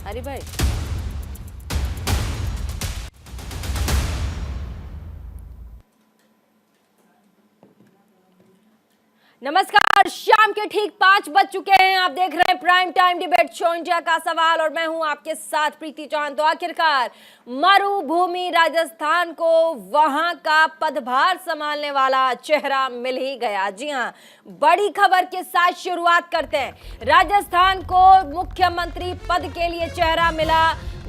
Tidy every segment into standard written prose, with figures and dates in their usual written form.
अरे भाई नमस्कार, शाम के ठीक 5 बज चुके हैं। आप देख रहे हैं prime time debate show India का सवाल और मैं हूं आपके साथ प्रीति चौहान। तो आखिरकार मरुभूमि राजस्थान को वहां का पदभार संभालने वाला चेहरा मिल ही गया। जी हां, बड़ी खबर के साथ शुरुआत करते हैं। राजस्थान को मुख्यमंत्री पद के लिए चेहरा मिला।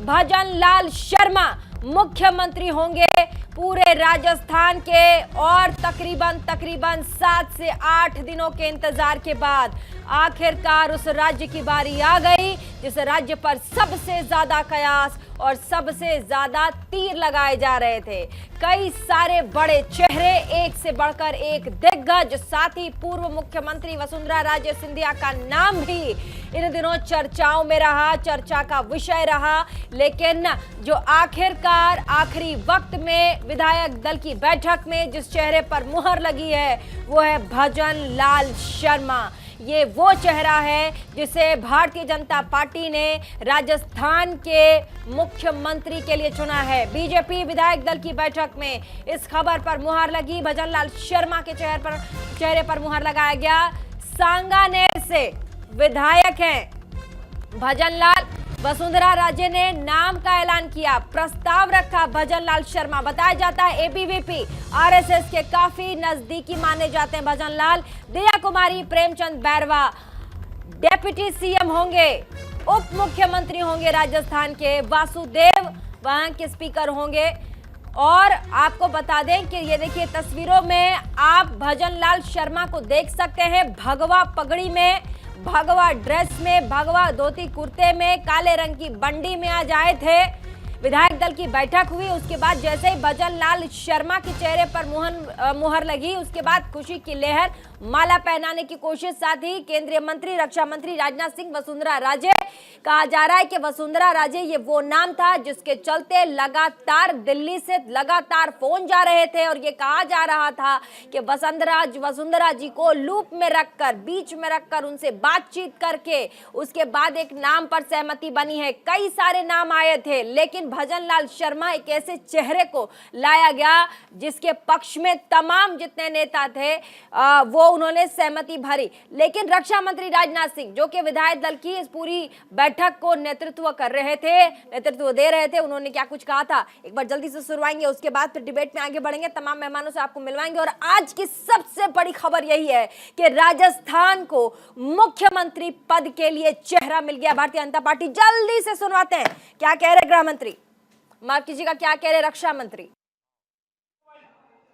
भजन लाल शर्मा मुख्यमंत्री होंगे पूरे राजस्थान के और तकरीबन 7 से 8 दिनों के इंतजार के बाद आखिरकार उस राज्य की बारी आ गई जिस राज्य पर सबसे ज्यादा कयास और सबसे ज्यादा तीर लगाए जा रहे थे। कई सारे बड़े चेहरे, एक से बढ़कर एक दिग्गज, साथ ही पूर्व मुख्यमंत्री वसुंधरा राजे सिंधिया का नाम भी इन दिनों चर्चाओं में रहा, चर्चा का विषय रहा। लेकिन जो आखिरकार आखिरी वक्त में विधायक दल की बैठक में जिस चेहरे पर मुहर लगी है वो है भजन लाल शर्मा। ये वो चेहरा है जिसे भारतीय जनता पार्टी ने राजस्थान के मुख्यमंत्री के लिए चुना है। बीजेपी विधायक दल की बैठक में इस खबर पर मुहर लगी। भजन लाल शर्मा के चेहरे पर मुहर लगाया गया। सांगानेर से विधायक हैं भजन लाल। वसुंधरा राजे ने नाम का ऐलान किया, प्रस्ताव रखा भजन लाल शर्मा। बताया जाता है एबीवीपी आरएसएस के काफी नजदीकी माने जाते हैं भजन लाल। दिया कुमारी प्रेमचंद बैरवा डेप्यूटी सीएम होंगे, उप मुख्यमंत्री होंगे राजस्थान के। वासुदेव वहां के स्पीकर होंगे। और आपको बता दें कि ये देखिए तस्वीरों में आप भजन लाल शर्मा को देख सकते हैं, भगवा पगड़ी में, भगवा ड्रेस में, भगवा धोती कुर्ते में, काले रंग की बंडी में आज आए थे। विधायक दल की बैठक हुई, उसके बाद जैसे ही भजन लाल शर्मा के चेहरे पर मुहर लगी उसके बाद खुशी की लहर, माला पहनाने की कोशिश। साथ ही केंद्रीय मंत्री, रक्षा मंत्री राजनाथ सिंह, वसुंधरा राजे। कहा जा रहा है कि वसुंधरा राजे ये वो नाम था जिसके चलते लगातार दिल्ली से लगातार फोन जा रहे थे और ये कहा जा रहा था कि वसुंधरा जी को लूप में रखकर, बीच में रखकर उनसे बातचीत करके उसके बाद एक नाम पर सहमति बनी है। कई सारे नाम आए थे लेकिन भजन लाल शर्मा एक ऐसे चेहरे को लाया गया जिसके पक्ष में तमाम जितने नेता थे वो उन्होंने सहमति भरी। लेकिन रक्षा मंत्री राजनाथ सिंह जो कि विधायक दल की इस पूरी बैठक को नेतृत्व दे रहे थे, उन्होंने क्या कुछ कहा था एक बार जल्दी से सुनवाएंगे, उसके बाद फिर डिबेट में आगे बढ़ेंगे। तमाम मेहमानों से आपको मिलवाएंगे और आज की सबसे बड़ी खबर यही है कि राजस्थान को मुख्यमंत्री पद के लिए चेहरा मिल गया। भारतीय जनता पार्टी, जल्दी से सुनवाते हैं क्या कह रहे गृह मंत्री, माफ कीजिएगा, क्या कह रहे रक्षा मंत्री।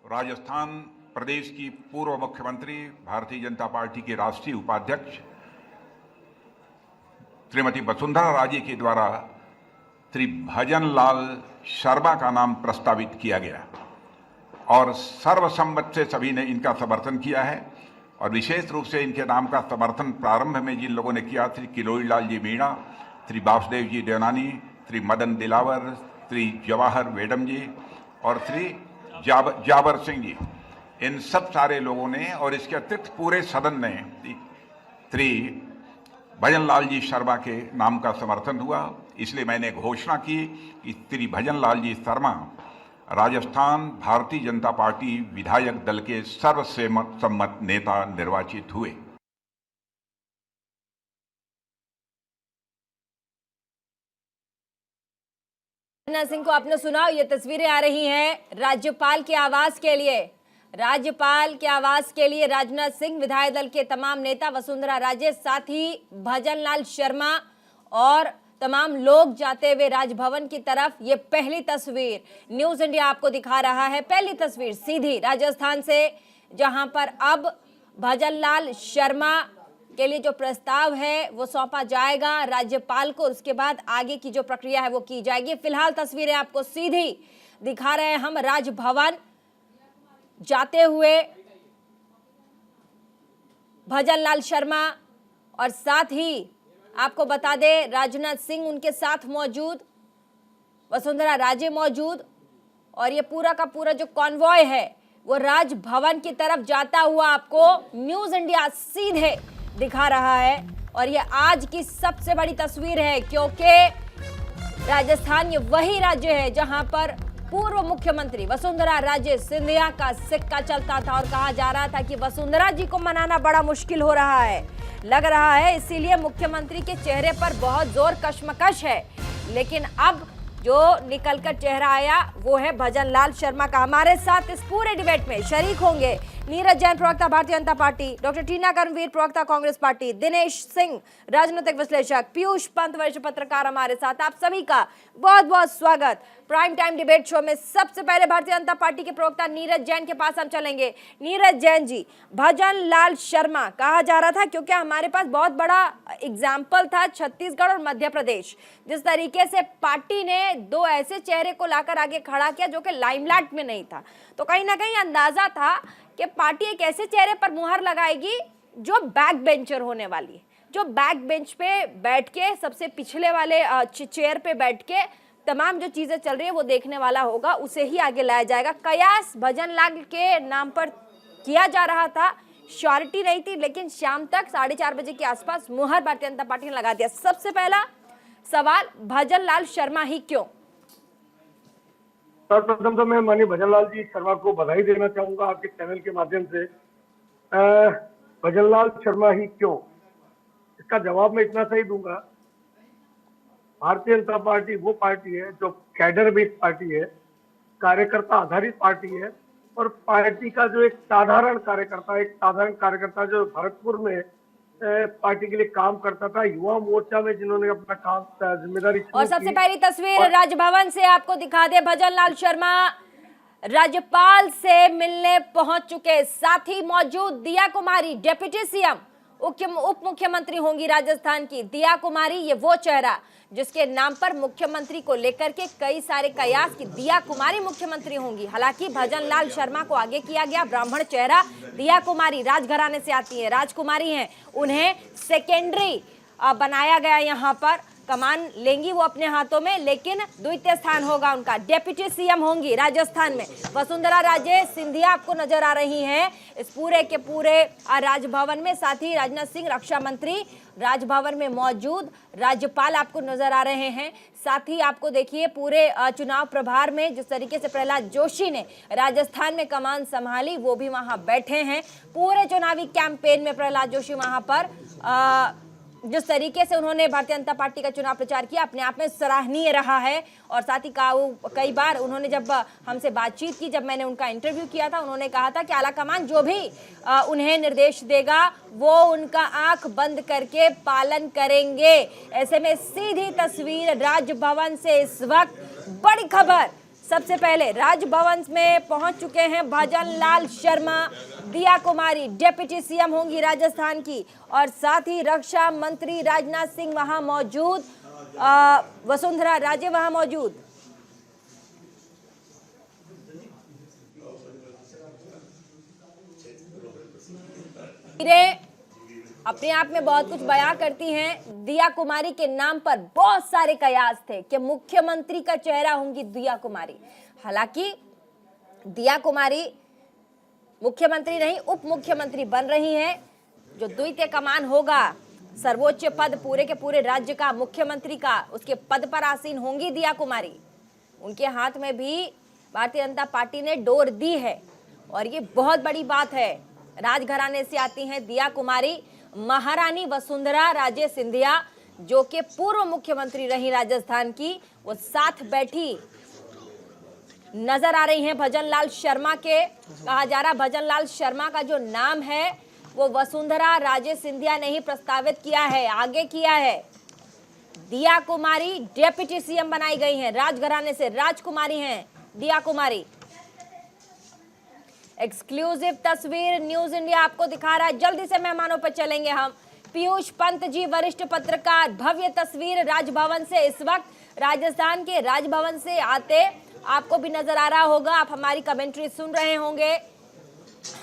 राजस्थान प्रदेश की पूर्व मुख्यमंत्री, भारतीय जनता पार्टी के राष्ट्रीय उपाध्यक्ष श्रीमती वसुंधरा राजे के द्वारा श्री भजन लाल शर्मा का नाम प्रस्तावित किया गया और सर्वसम्मत से सभी ने इनका समर्थन किया है। और विशेष रूप से इनके नाम का समर्थन प्रारंभ में जिन लोगों ने किया, श्री किरोड़ी लाल जी मीणा, श्री वासुदेव जी देवनानी, श्री मदन दिलावर, श्री जवाहर वेडम जी और श्री जाबर सिंह जी, इन सब सारे लोगों ने और इसके अतिरिक्त पूरे सदन ने श्री भजन लाल जी शर्मा के नाम का समर्थन हुआ। इसलिए मैंने घोषणा की कि श्री भजन लाल जी शर्मा राजस्थान भारतीय जनता पार्टी विधायक दल के सर्वसम्मत नेता निर्वाचित हुए। राजनाथ सिंह को आपने सुना, ये तस्वीरें आ रही हैं राज्यपाल के आवास के लिए। राज्यपाल के आवास के लिए राजनाथ सिंह, विधायक दल के तमाम नेता, वसुंधरा राजे, साथ ही भजन लाल शर्मा और तमाम लोग जाते हुए राजभवन की तरफ। ये पहली तस्वीर न्यूज इंडिया आपको दिखा रहा है, पहली तस्वीर सीधी राजस्थान से, जहां पर अब भजन लाल शर्मा के लिए जो प्रस्ताव है वो सौंपा जाएगा राज्यपाल को। उसके बाद आगे की जो प्रक्रिया है वो की जाएगी। फिलहाल तस्वीरें आपको सीधी दिखा रहे हैं हम राजभवन जाते हुए भजन लाल शर्मा, और साथ ही आपको बता दें राजनाथ सिंह उनके साथ मौजूद, वसुंधरा राजे मौजूद, और ये पूरा का पूरा जो कॉन्वॉय है वो राजभवन की तरफ जाता हुआ आपको न्यूज इंडिया सीधे दिखा रहा है। और ये आज की सबसे बड़ी तस्वीर है क्योंकि राजस्थान ये वही राज्य है जहां पर पूर्व मुख्यमंत्री वसुंधरा राजे सिंधिया का सिक्का चलता था और कहा जा रहा था कि वसुंधरा जी को मनाना बड़ा मुश्किल हो रहा है, लग रहा है इसीलिए मुख्यमंत्री के चेहरे पर बहुत जोर कशमकश है। लेकिन अब जो निकलकर चेहरा आया वो है भजन लाल शर्मा का। हमारे साथ इस पूरे डिबेट में शरीक होंगे नीरज जैन प्रवक्ता भारतीय जनता पार्टी, डॉक्टर टीना कर्मवीर प्रवक्ता कांग्रेस पार्टी, दिनेश सिंह राजनीतिक विश्लेषक, पीयूष पंत वरिष्ठ पत्रकार हमारे साथ। आप सभी का बहुत बहुत स्वागत। प्राइम टाइम डिबेट शो में सबसे पहले भारतीय जनता पार्टी के प्रवक्ता नीरज जैन के पास हम चलेंगे। नीरज जैन जी, भजन लाल शर्मा कहा जा रहा था क्योंकि हमारे पास बहुत बड़ा एग्जाम्पल था छत्तीसगढ़ और मध्य प्रदेश, जिस तरीके से पार्टी ने दो ऐसे चेहरे को लाकर आगे खड़ा किया जो कि लाइमलाइट में नहीं था, तो कहीं ना कहीं अंदाजा था कि पार्टी एक ऐसे चेहरे पर मुहर लगाएगी जो बैक बेंचर होने वाली है, जो बैक बेंच पे बैठ के सबसे पिछले वाले चेयर पे बैठ के तमाम जो चीजें चल रही है वो देखने वाला होगा, उसे ही आगे लाया जाएगा। कयास भजन लाल के नाम पर किया जा रहा था, श्योरिटी नहीं थी, लेकिन शाम तक 4:30 बजे के आसपास मुहर भारतीय जनता पार्टी ने लगा दिया। सबसे पहला सवाल, भजन लाल शर्मा ही क्यों? सर्वप्रथम तो मैं माननीय भजन लाल जी शर्मा को बधाई देना चाहूंगा आपके चैनल के माध्यम से। भजन लाल शर्मा ही क्यों, इसका जवाब मैं इतना सही दूंगा। भारतीय जनता पार्टी वो पार्टी है जो कैडर बेस्ड पार्टी है, कार्यकर्ता आधारित पार्टी है, और पार्टी का जो एक साधारण कार्यकर्ता जो भरतपुर में पार्टी के लिए काम करता था, युवा मोर्चा में जिन्होंने अपना काम जिम्मेदारी। और सबसे पहली तस्वीर राजभवन से आपको दिखा दे, भजन लाल शर्मा राज्यपाल से मिलने पहुंच चुके, साथ ही मौजूद दिया कुमारी डिप्टी सीएम उप मुख्यमंत्री होंगी राजस्थान की। दिया कुमारी ये वो चेहरा जिसके नाम पर मुख्यमंत्री को लेकर के कई सारे कयास की दिया कुमारी मुख्यमंत्री होंगी। हालांकि भजन लाल शर्मा को आगे किया गया, ब्राह्मण चेहरा, दिया कुमारी राजघराने से आती है, राजकुमारी हैं, उन्हें सेकेंडरी बनाया गया। यहाँ पर कमान लेंगी वो अपने हाथों में, लेकिन द्वितीय स्थान होगा उनका, डिप्टी सीएम होंगी राजस्थान में। वसुंधरा राजे सिंधिया आपको नजर आ रही हैं इस पूरे के पूरे राजभवन में, साथ ही राजनाथ सिंह रक्षा मंत्री राजभवन में मौजूद, राज्यपाल आपको नजर आ रहे हैं। साथ ही आपको देखिए पूरे चुनाव प्रभार में जिस तरीके से प्रहलाद जोशी ने राजस्थान में कमान संभाली, वो भी वहां बैठे हैं। पूरे चुनावी कैंपेन में प्रहलाद जोशी वहां पर जिस तरीके से उन्होंने भारतीय जनता पार्टी का चुनाव प्रचार किया, अपने आप में सराहनीय रहा है। और साथ ही कई बार उन्होंने जब हमसे बातचीत की, जब मैंने उनका इंटरव्यू किया था, उन्होंने कहा था कि आलाकमान जो भी उन्हें निर्देश देगा वो उनका आंख बंद करके पालन करेंगे। ऐसे में सीधी तस्वीर राजभवन से इस वक्त बड़ी खबर, सबसे पहले राजभवन में पहुंच चुके हैं भजन लाल शर्मा, दिया कुमारी डिप्टी सीएम होंगी राजस्थान की, और साथ ही रक्षा मंत्री राजनाथ सिंह वहां मौजूद, वसुंधरा राजे वहां मौजूद। अपने आप में बहुत कुछ बयां करती हैं। दिया कुमारी के नाम पर बहुत सारे कयास थे कि मुख्यमंत्री का चेहरा होंगी दिया कुमारी। हालांकि दिया कुमारी मुख्यमंत्री नहीं उप मुख्यमंत्री बन रही हैं, जो द्वितीय कमान होगा, सर्वोच्च पद पूरे के पूरे राज्य का, मुख्यमंत्री का, उसके पद पर आसीन होंगी दिया कुमारी। उनके हाथ में भी भारतीय जनता पार्टी ने डोर दी है और ये बहुत बड़ी बात है। राजघराने से आती हैं दिया कुमारी, महारानी वसुंधरा राजे सिंधिया जो कि पूर्व मुख्यमंत्री रही राजस्थान की, वो साथ बैठी नजर आ रही हैं भजन लाल शर्मा के। कहा जा रहा भजन लाल शर्मा का जो नाम है वो वसुंधरा राजे सिंधिया ने ही प्रस्तावित किया है, आगे किया है। दिया कुमारी डिप्टी सीएम बनाई गई हैं, राजघराने से राजकुमारी हैं दिया कुमारी। एक्सक्लूसिव तस्वीर न्यूज इंडिया आपको दिखा रहा है। जल्दी से मेहमानों पर चलेंगे हम। पीयूष पंत जी वरिष्ठ पत्रकार, भव्य तस्वीर राजभवन से इस वक्त, राजस्थान के राजभवन से आते आपको भी नजर आ रहा होगा, आप हमारी कमेंट्री सुन रहे होंगे।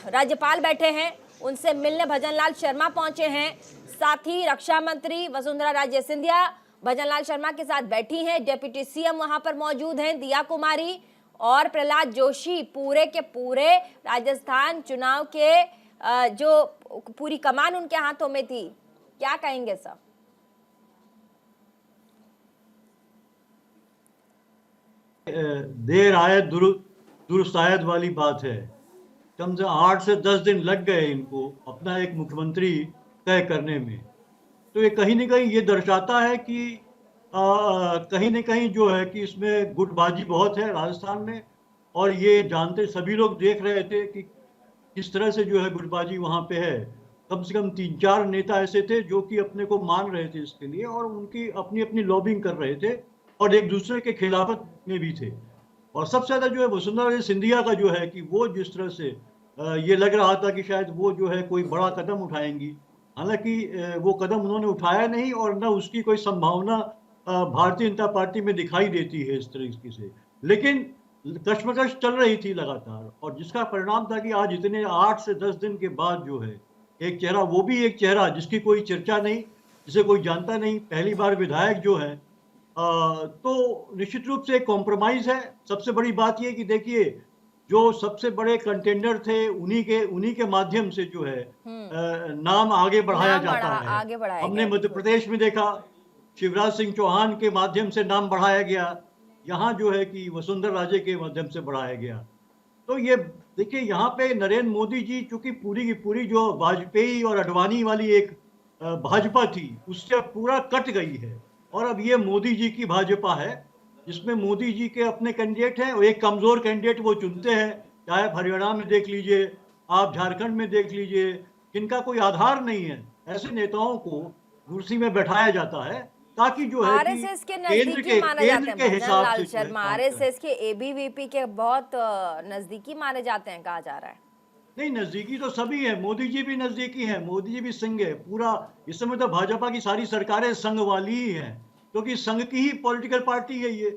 राज्यपाल बैठे हैं, उनसे मिलने भजन लाल शर्मा पहुंचे हैं, साथ ही रक्षा मंत्री वसुंधरा राजे सिंधिया भजन लाल शर्मा के साथ बैठी हैं, डिप्टी सीएम वहां पर मौजूद हैं दिया कुमारी और प्रहलाद जोशी। पूरे के पूरे राजस्थान चुनाव के जो पूरी कमान उनके हाथों में थी, क्या कहेंगे सर? देर आए दुरुस्त आयत वाली बात है। कम से 8 से 10 दिन लग गए इनको अपना एक मुख्यमंत्री तय करने में। तो ये कहीं न कहीं ये दर्शाता है कि कहीं न कहीं जो है कि इसमें गुटबाजी बहुत है राजस्थान में, और ये जानते सभी लोग देख रहे थे कि किस तरह से जो है गुटबाजी वहाँ पे है। कम से कम 3-4 नेता ऐसे थे जो कि अपने को मान रहे थे इसके लिए, और उनकी अपनी अपनी लॉबिंग कर रहे थे और एक दूसरे के खिलाफत में भी थे। और सबसे ज़्यादा जो है वसुंधरा राजे सिंधिया का जो है कि वो जिस तरह से ये लग रहा था कि शायद वो जो है कोई बड़ा कदम उठाएंगी, हालांकि वो कदम उन्होंने उठाया नहीं, और न उसकी कोई संभावना भारतीय जनता पार्टी में दिखाई देती है इस तरीके से। लेकिन कश्मकश चल रही थी लगातार, और जिसका परिणाम था कि आज इतने 8 से 10 दिन के बाद जो है एक चेहरा, वो भी एक चेहरा जिसकी कोई चर्चा नहीं, जिसे कोई जानता नहीं, पहली बार विधायक जो है, तो निश्चित रूप से एक कॉम्प्रोमाइज है। सबसे बड़ी बात ये कि देखिए, जो सबसे बड़े कंटेंडर थे उन्हीं के माध्यम से जो है नाम आगे बढ़ाया जाता है। हमने मध्य प्रदेश में देखा, शिवराज सिंह चौहान के माध्यम से नाम बढ़ाया गया, यहाँ जो है कि वसुंधरा राजे के माध्यम से बढ़ाया गया। तो ये देखिए, यहाँ पे नरेंद्र मोदी जी, चूंकि पूरी की पूरी जो वाजपेयी और अडवाणी वाली एक भाजपा थी, उससे पूरा कट गई है, और अब ये मोदी जी की भाजपा है, जिसमें मोदी जी के अपने कैंडिडेट हैं, और एक कमजोर कैंडिडेट वो चुनते हैं। चाहे हरियाणा में देख लीजिए, आप झारखंड में देख लीजिए, जिनका कोई आधार नहीं है, ऐसे नेताओं को कुर्सी में बैठाया जाता है ताकि जो है आरएसएस के नजदीकी माने जाते हैं भजन लाल शर्मा, आरएसएस के एबीवीपी के बहुत नजदीकी माने जाते हैं, कहा जा रहा है। नहीं, नजदीकी तो सभी है, मोदी जी भी नजदीकी है, मोदी जी भी संघ है पूरा। इस समय तो भाजपा की सारी सरकारें संघ वाली ही हैं, क्योंकि संघ की ही पॉलिटिकल पार्टी है ये,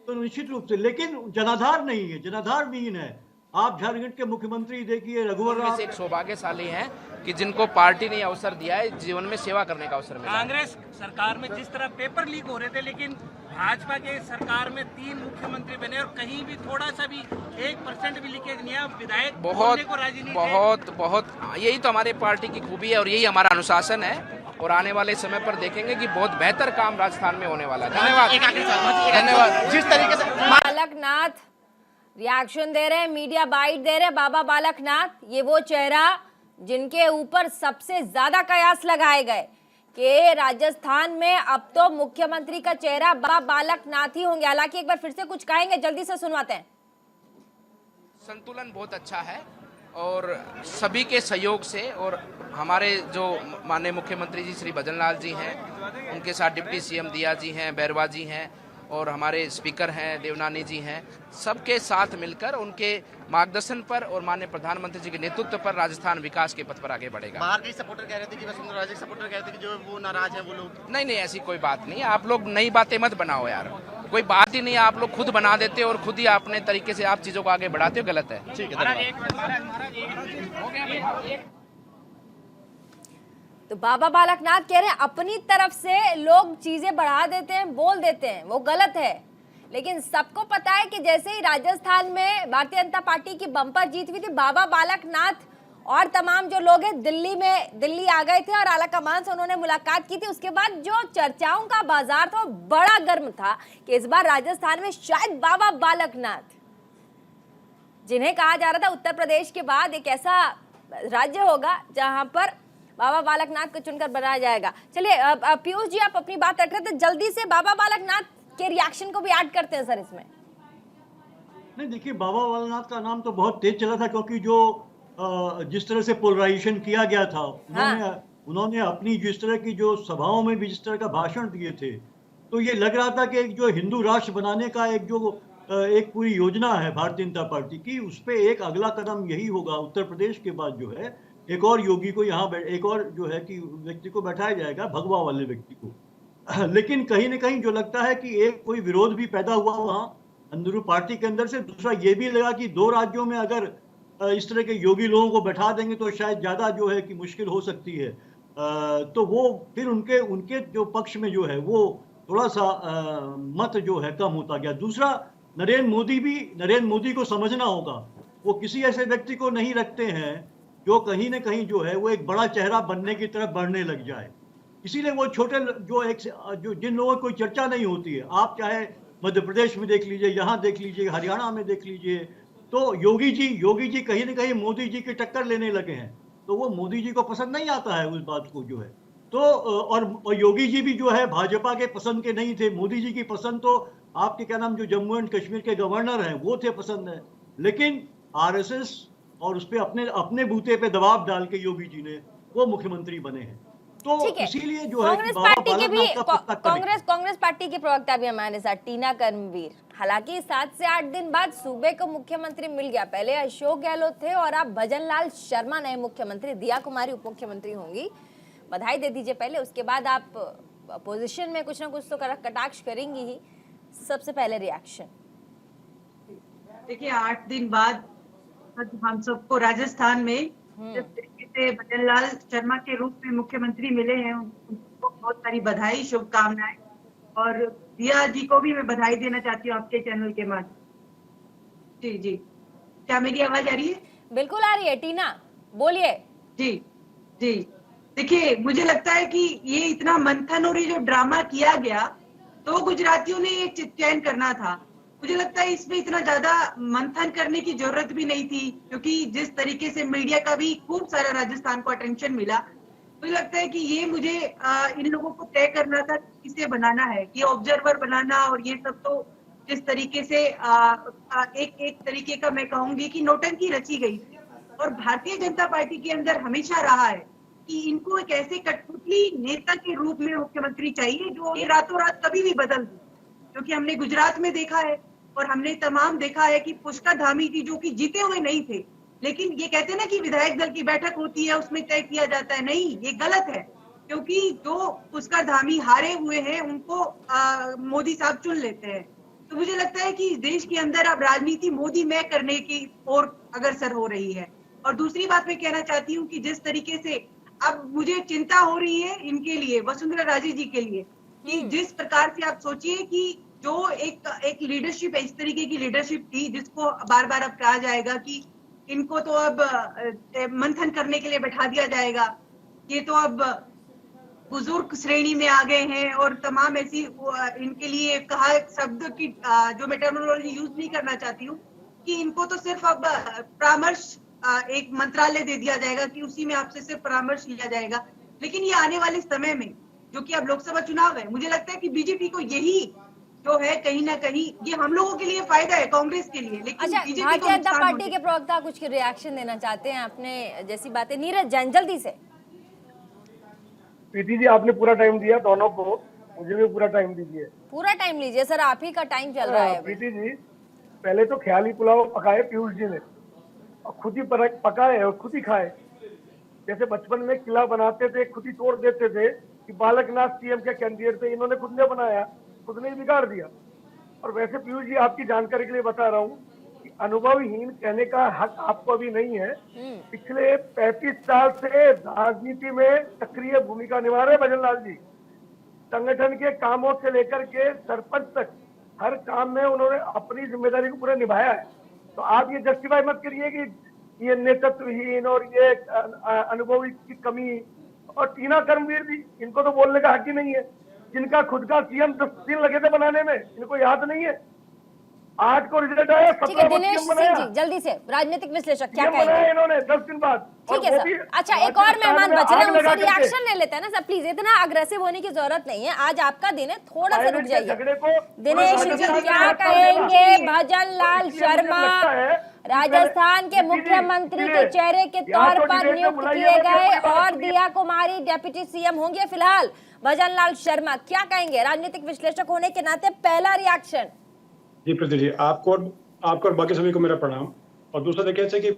तो निश्चित रूप से। लेकिन जनाधार नहीं है, जनाधार विहीन है। आप झारखंड के मुख्यमंत्री देखिए, रघुवर राव एक सौभाग्यशाली हैं कि जिनको पार्टी ने अवसर दिया है जीवन में सेवा करने का अवसर मिला। कांग्रेस सरकार में जिस तरह पेपर लीक हो रहे थे, लेकिन भाजपा के सरकार में 3 मुख्यमंत्री बने और कहीं भी थोड़ा सा भी 1% भी लीकेज नहीं है। विधायक बोलने को राजी नहीं थे। बहुत यही तो हमारे पार्टी की खूबी है और यही हमारा अनुशासन है, और आने वाले समय पर देखेंगे कि बहुत बेहतर काम राजस्थान में होने वाला है। धन्यवाद। जिस तरीके से बालकनाथ रिएक्शन दे रहे हैं, मीडिया बाइट दे रहे हैं। बाबा बालकनाथ, ये वो चेहरा जिनके ऊपर सबसे ज्यादा कयास लगाए गए कि राजस्थान में अब तो मुख्यमंत्री का चेहरा बाबा बालकनाथ ही होंगे। हालांकि एक बार फिर से कुछ कहेंगे, जल्दी से सुनवाते हैं। संतुलन बहुत अच्छा है और सभी के सहयोग से, और हमारे जो माननीय मुख्यमंत्री जी श्री भजन लाल जी हैं, उनके साथ डिप्टी सीएम दिया जी हैं, बैरवा जी हैं, और हमारे स्पीकर हैं देवनानी जी हैं, सबके साथ मिलकर उनके मार्गदर्शन पर और माननीय प्रधानमंत्री जी के नेतृत्व पर राजस्थान विकास के पथ पर आगे बढ़ेगा। बाहर के सपोर्टर कह रहे थे कि वसुंधरा राजे सपोर्टर कह रहे थे कि जो वो नाराज है वो लोग। नहीं, ऐसी कोई बात नहीं। आप लोग नई बातें मत बनाओ यार, कोई बात ही नहीं, आप लोग खुद बना देते हो और खुद ही अपने तरीके से आप चीजों को आगे बढ़ाते हो, गलत है। ठीक है। तो बाबा बालकनाथ कह रहे हैं अपनी तरफ से लोग चीजें बढ़ा देते हैं, बोल देते हैं, वो गलत है। लेकिन सबको पता है कि जैसे ही राजस्थान में भारतीय जनता पार्टी की बम्पर जीत हुई थी, बाबा बालकनाथ और तमाम जो लोग हैं दिल्ली आ गए थे और आला कमान से उन्होंने मुलाकात की थी। उसके बाद जो चर्चाओं का बाजार था वो बड़ा गर्म था कि इस बार राजस्थान में शायद बाबा बालकनाथ, जिन्हें कहा जा रहा था उत्तर प्रदेश के बाद एक ऐसा राज्य होगा जहां पर बाबा बालकनाथ को चुनकर बनाया जाएगा। चलिए पीयूष जी, आप अपनी बात रख रहे थे, जल्दी से बाबा बालकनाथ के रिएक्शन को भी ऐड करते हैं सर इसमें। नहीं, देखिए, बाबा बालकनाथ का नाम तो बहुत तेज चला था, क्योंकि जो जिस तरह से पोलराइजेशन किया गया था, उन्होंने अपनी जिस तरह की जो सभाओं में भी जिस तरह का भाषण दिए थे, तो ये लग रहा था कि एक जो हिंदू राष्ट्र बनाने का एक पूरी योजना है भारतीय जनता पार्टी की, उस पर एक अगला कदम यही होगा। उत्तर प्रदेश के बाद जो है एक और योगी को यहाँ, एक और जो है कि व्यक्ति को बैठाया जाएगा, भगवा वाले व्यक्ति को। लेकिन कहीं ना कहीं जो लगता है कि एक कोई विरोध भी पैदा हुआ वहाँ अंदरूनी पार्टी के अंदर से। दूसरा ये भी लगा कि 2 राज्यों में अगर इस तरह के योगी लोगों को बैठा देंगे तो शायद ज्यादा जो है कि मुश्किल हो सकती है। तो वो फिर उनके जो पक्ष में जो है वो थोड़ा सा मत जो है कम होता गया। दूसरा, नरेंद्र मोदी को समझना होगा, वो किसी ऐसे व्यक्ति को नहीं रखते हैं जो कहीं ना कहीं जो है वो एक बड़ा चेहरा बनने की तरफ बढ़ने लग जाए। इसीलिए वो छोटे जो जिन लोगों की कोई चर्चा नहीं होती है, आप चाहे मध्य प्रदेश में देख लीजिए, यहाँ देख लीजिए, हरियाणा में देख लीजिए। तो योगी जी कहीं ना कहीं मोदी जी की टक्कर लेने लगे हैं, तो वो मोदी जी को पसंद नहीं आता है उस बात को जो है। तो और योगी जी भी जो है भाजपा के पसंद के नहीं थे। मोदी जी की पसंद तो आपके क्या नाम जो जम्मू एंड कश्मीर के गवर्नर हैं वो थे पसंद है, लेकिन आरएसएस और उस पे अपने बूते पे दबाव डाल के योगी जी ने वो मुख्यमंत्री बने हैं। तो ठीक है, इसीलिए जो है कि कांग्रेस बाबा पार्टी के भी बालकनाथ का पत्ता करेंगे। कांग्रेस पार्टी के प्रवक्ता भी हमारे साथ, टीना कर्मवीर। हालांकि 7 से 8 दिन बाद सूबे को मुख्यमंत्री मिल गया। पहले अशोक गहलोत थे और अब भजन लाल शर्मा नए मुख्यमंत्री, दिया कुमारी उप मुख्यमंत्री होंगी। बधाई दे दीजिए पहले, उसके बाद आप अपोजिशन में कुछ ना कुछ तो कटाक्ष करेंगी ही। सबसे पहले रिएक्शन। देखिए 8 दिन बाद हम सबको राजस्थान में जिस तरीके से भजन लाल शर्मा के रूप में मुख्यमंत्री मिले हैं, उनको बहुत सारी बधाई, शुभकामनाएं। और दिया जी को भी मैं बधाई देना चाहती हूँ आपके चैनल के माध्यम। जी जी, क्या मेरी आवाज आ रही है? बिल्कुल आ रही है टीना, बोलिए। जी जी, देखिए मुझे लगता है कि ये इतना मंथन और ये जो ड्रामा किया गया, तो गुजरातियों ने ये चयन करना था। मुझे लगता है इसमें इतना ज्यादा मंथन करने की जरूरत भी नहीं थी, क्योंकि जिस तरीके से मीडिया का भी खूब सारा राजस्थान को अटेंशन मिला, मुझे लगता है कि ये मुझे इन लोगों को तय करना था किसे बनाना है, कि ऑब्जर्वर बनाना और ये सब तो जिस तरीके से एक तरीके का मैं कहूंगी कि नौटंकी रची गई। और भारतीय जनता पार्टी के अंदर हमेशा रहा है कि इनको एक ऐसे कठपुतली नेता के रूप में मुख्यमंत्री चाहिए जो ये रातों रात कभी भी बदल दे, क्योंकि हमने गुजरात में देखा है और हमने तमाम देखा है कि पुष्कर धामी जी जो कि जीते हुए नहीं थे, लेकिन ये कहते हैं ना कि विधायक दल की बैठक होती है उसमें तय किया जाता है, नहीं, ये गलत है। क्योंकि जो पुष्कर धामी हारे हुए हैं उनको मोदी साहब चुन लेते हैं। तो मुझे लगता है कि देश के अंदर अब राजनीति मोदी मैं करने की ओर अग्रसर हो रही है। और दूसरी बात मैं कहना चाहती हूँ कि जिस तरीके से अब मुझे चिंता हो रही है इनके लिए, वसुंधरा राजे जी के लिए, कि जिस प्रकार से आप सोचिए कि जो एक लीडरशिप है, इस तरीके की लीडरशिप थी जिसको बार बार अब कहा जाएगा कि इनको तो अब मंथन करने के लिए बैठा दिया जाएगा, ये तो अब बुजुर्ग श्रेणी में आ गए हैं, और तमाम ऐसी इनके लिए कहा शब्द की जो मैं टर्मिनोलॉजी यूज नहीं करना चाहती हूँ, कि इनको तो सिर्फ अब परामर्श एक मंत्रालय दे दिया जाएगा कि उसी में आपसे सिर्फ परामर्श लिया जाएगा। लेकिन ये आने वाले समय में जो कि अब लोकसभा चुनाव है, मुझे लगता है कि बीजेपी को यही जो है कहीं ना कहीं ये हम लोगों के लिए फायदा है, कांग्रेस के लिए, लेकिन अच्छा, बीजेपी भारतीय को जनता नुकसान पार्टी के प्रवक्ता कुछ रिएक्शन देना चाहते हैं अपने जैसी बातें। नीरज जैन जल्दी से। प्रीति जी आपने पूरा टाइम दिया दोनों को, मुझे भी पूरा टाइम दीजिए। पूरा टाइम लीजिए सर, आप ही का टाइम चल रहा है अभी। प्रीति जी पहले तो ख्याली पुलाव पकाए पीयूष जी ने, और खुद ही पकाए और खुद ही खाए। जैसे बचपन में किला बनाते थे खुद ही तोड़ देते थे कि बालकनाथ सीएम के कैंडिडेट थे, इन्होंने खुद ने बनाया, खुद ने बिगाड़ दिया। और वैसे पीयूष जी आपकी जानकारी के लिए बता रहा हूँ कि अनुभवहीन कहने का हक आपको अभी नहीं है। पिछले 35 साल से राजनीति में सक्रिय भूमिका निभा रहे भजन लाल जी। संगठन के कामों से लेकर के सरपंच तक हर काम में उन्होंने अपनी जिम्मेदारी को पूरा निभाया है। तो आप ये जस्टिफाई मत करिए कि ये नेतृत्वहीन और ये अनुभव की कमी। और टीना कर्मवीर जी, इनको तो बोलने का हक ही नहीं है, जिनका खुद का सीएम 10 दिन लगे थे बनाने में, इनको याद नहीं है। 8 को रिजल्ट आया, 17 को दिनेश सीएम सिंह बनाया, जी जल्दी से, राजनीतिक विश्लेषक क्या सीएम बनाया कहेंगे? इन्होंने 10 दिन बाद। ठीक है सर। अच्छा, एक और मेहमान बच रहे हैं, उनसे रिएक्शन ले लेते हैं ना सर। प्लीज इतना अग्रेसिव होने की जरूरत नहीं है, आज आपका दिन है, थोड़ा सा रुक जाइए। दिनेश जी क्या कहेंगे? भजन लाल शर्मा राजस्थान के मुख्यमंत्री के चेहरे के तौर पर नियुक्त किए गए और दिया कुमारी डेप्यूटी सीएम होंगे फिलहाल। भजन लाल शर्मा क्या कहेंगे राजनीतिक विश्लेषक होने के नाते? पहला रिएक्शन। जी प्रीति जी, आपको और बाकी सभी को मेरा प्रणाम। और दूसरा देखिए ऐसे कि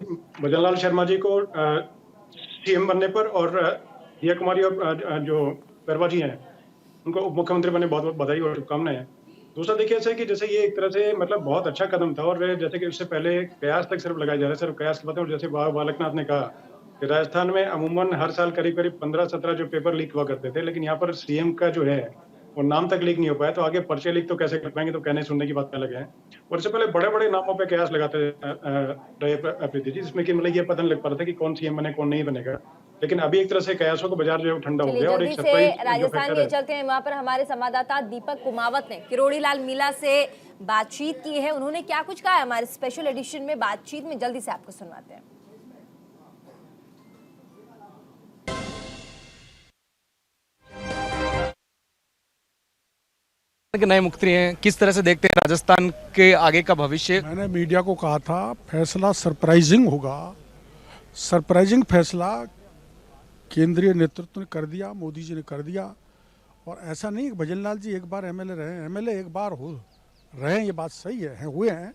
भजन लाल शर्मा जी को सीएम बनने पर और दिया कुमारी और जो गरबा जी हैं उनको उप मुख्यमंत्री बनने बहुत बहुत बधाई और शुभकामनाएं हैं। दूसरा देखिए ऐसे कि जैसे ये एक तरह से मतलब बहुत अच्छा कदम था, और जैसे कि उससे पहले कयास तक सिर्फ लगाए जा रहे हैं, सिर्फ कयास के बातें। और जैसे बालकनाथ ने कहा कि राजस्थान में अमूमन हर साल करीब 15-17 जो पेपर लीक हुआ करते थे, लेकिन यहाँ पर सीएम का जो है वो नाम तक लीक नहीं हो पाया, तो आगे पर्चे लीक तो कैसे कर पाएंगे, तो कहने सुनने की बात अलग है। और इससे पहले बड़े बड़े नामों पे कयास लगाते रहे प्रीति जी, जिसमें कि मतलब ये पता नहीं लग पा रहा था कि कौन सीएम बने कौन नहीं बनेगा। लेकिन अभी एक तरह से कयासों का बाजार जो है वो ठंडा हो चलिए गया और जल्दी एक से सरप्राइज राजस्थान के चलते हैं, वहां पर हमारे संवाददाता दीपक कुमावत ने किरोड़ी लाल मीणा से बातचीत की है। उन्होंने क्या कुछ कहा है हमारे स्पेशल एडिशन में बातचीत में, जल्दी से आपको सुनवाते हैं। के नए मुख्यमंत्री हैं, किस तरह से देखते हैं राजस्थान के आगे का भविष्य? मैंने मीडिया को कहा था फैसला सरप्राइजिंग होगा। सरप्राइजिंग फैसला केंद्रीय नेतृत्व ने कर दिया, मोदी जी ने कर दिया। और ऐसा नहीं कि भजन लाल जी एक बार एमएलए रहे, एमएलए एक बार हो रहे, ये बात सही है, हुए हैं,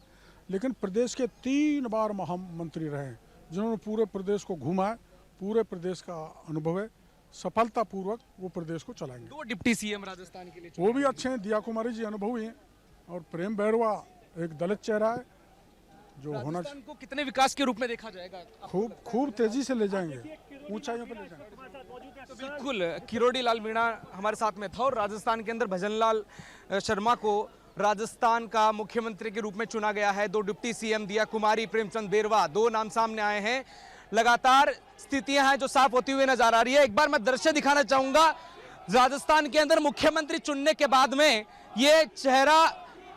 लेकिन प्रदेश के 3 बार महामंत्री रहे हैं जिन्होंने पूरे प्रदेश को घुमा है, पूरे प्रदेश का अनुभव है, सफलतापूर्वक वो प्रदेश को चलाएंगे। 2 डिप्टी सीएम राजस्थान के लिए वो भी अच्छे हैं, दिया कुमारी जी अनुभवी हैं, और प्रेम बैरवा एक दलित चेहरा है जो होना राजस्थान को कितने विकास के रूप में देखा जाएगा? खूब तेजी से ले जाएंगे, ऊंचाइयों पर ले जाएंगे। तो बिल्कुल किरोड़ी लाल मीणा हमारे साथ में था और राजस्थान के अंदर भजन लाल शर्मा को राजस्थान का मुख्यमंत्री के रूप में चुना गया है। 2 डिप्टी सीएम दिया कुमारी, प्रेमचंद बेरवा, 2 नाम सामने आए हैं। लगातार स्थितियां हैं जो साफ होती हुई नजर आ रही है। एक बार मैं दृश्य दिखाना चाहूंगा, राजस्थान के अंदर मुख्यमंत्री चुनने के बाद में, ये चेहरा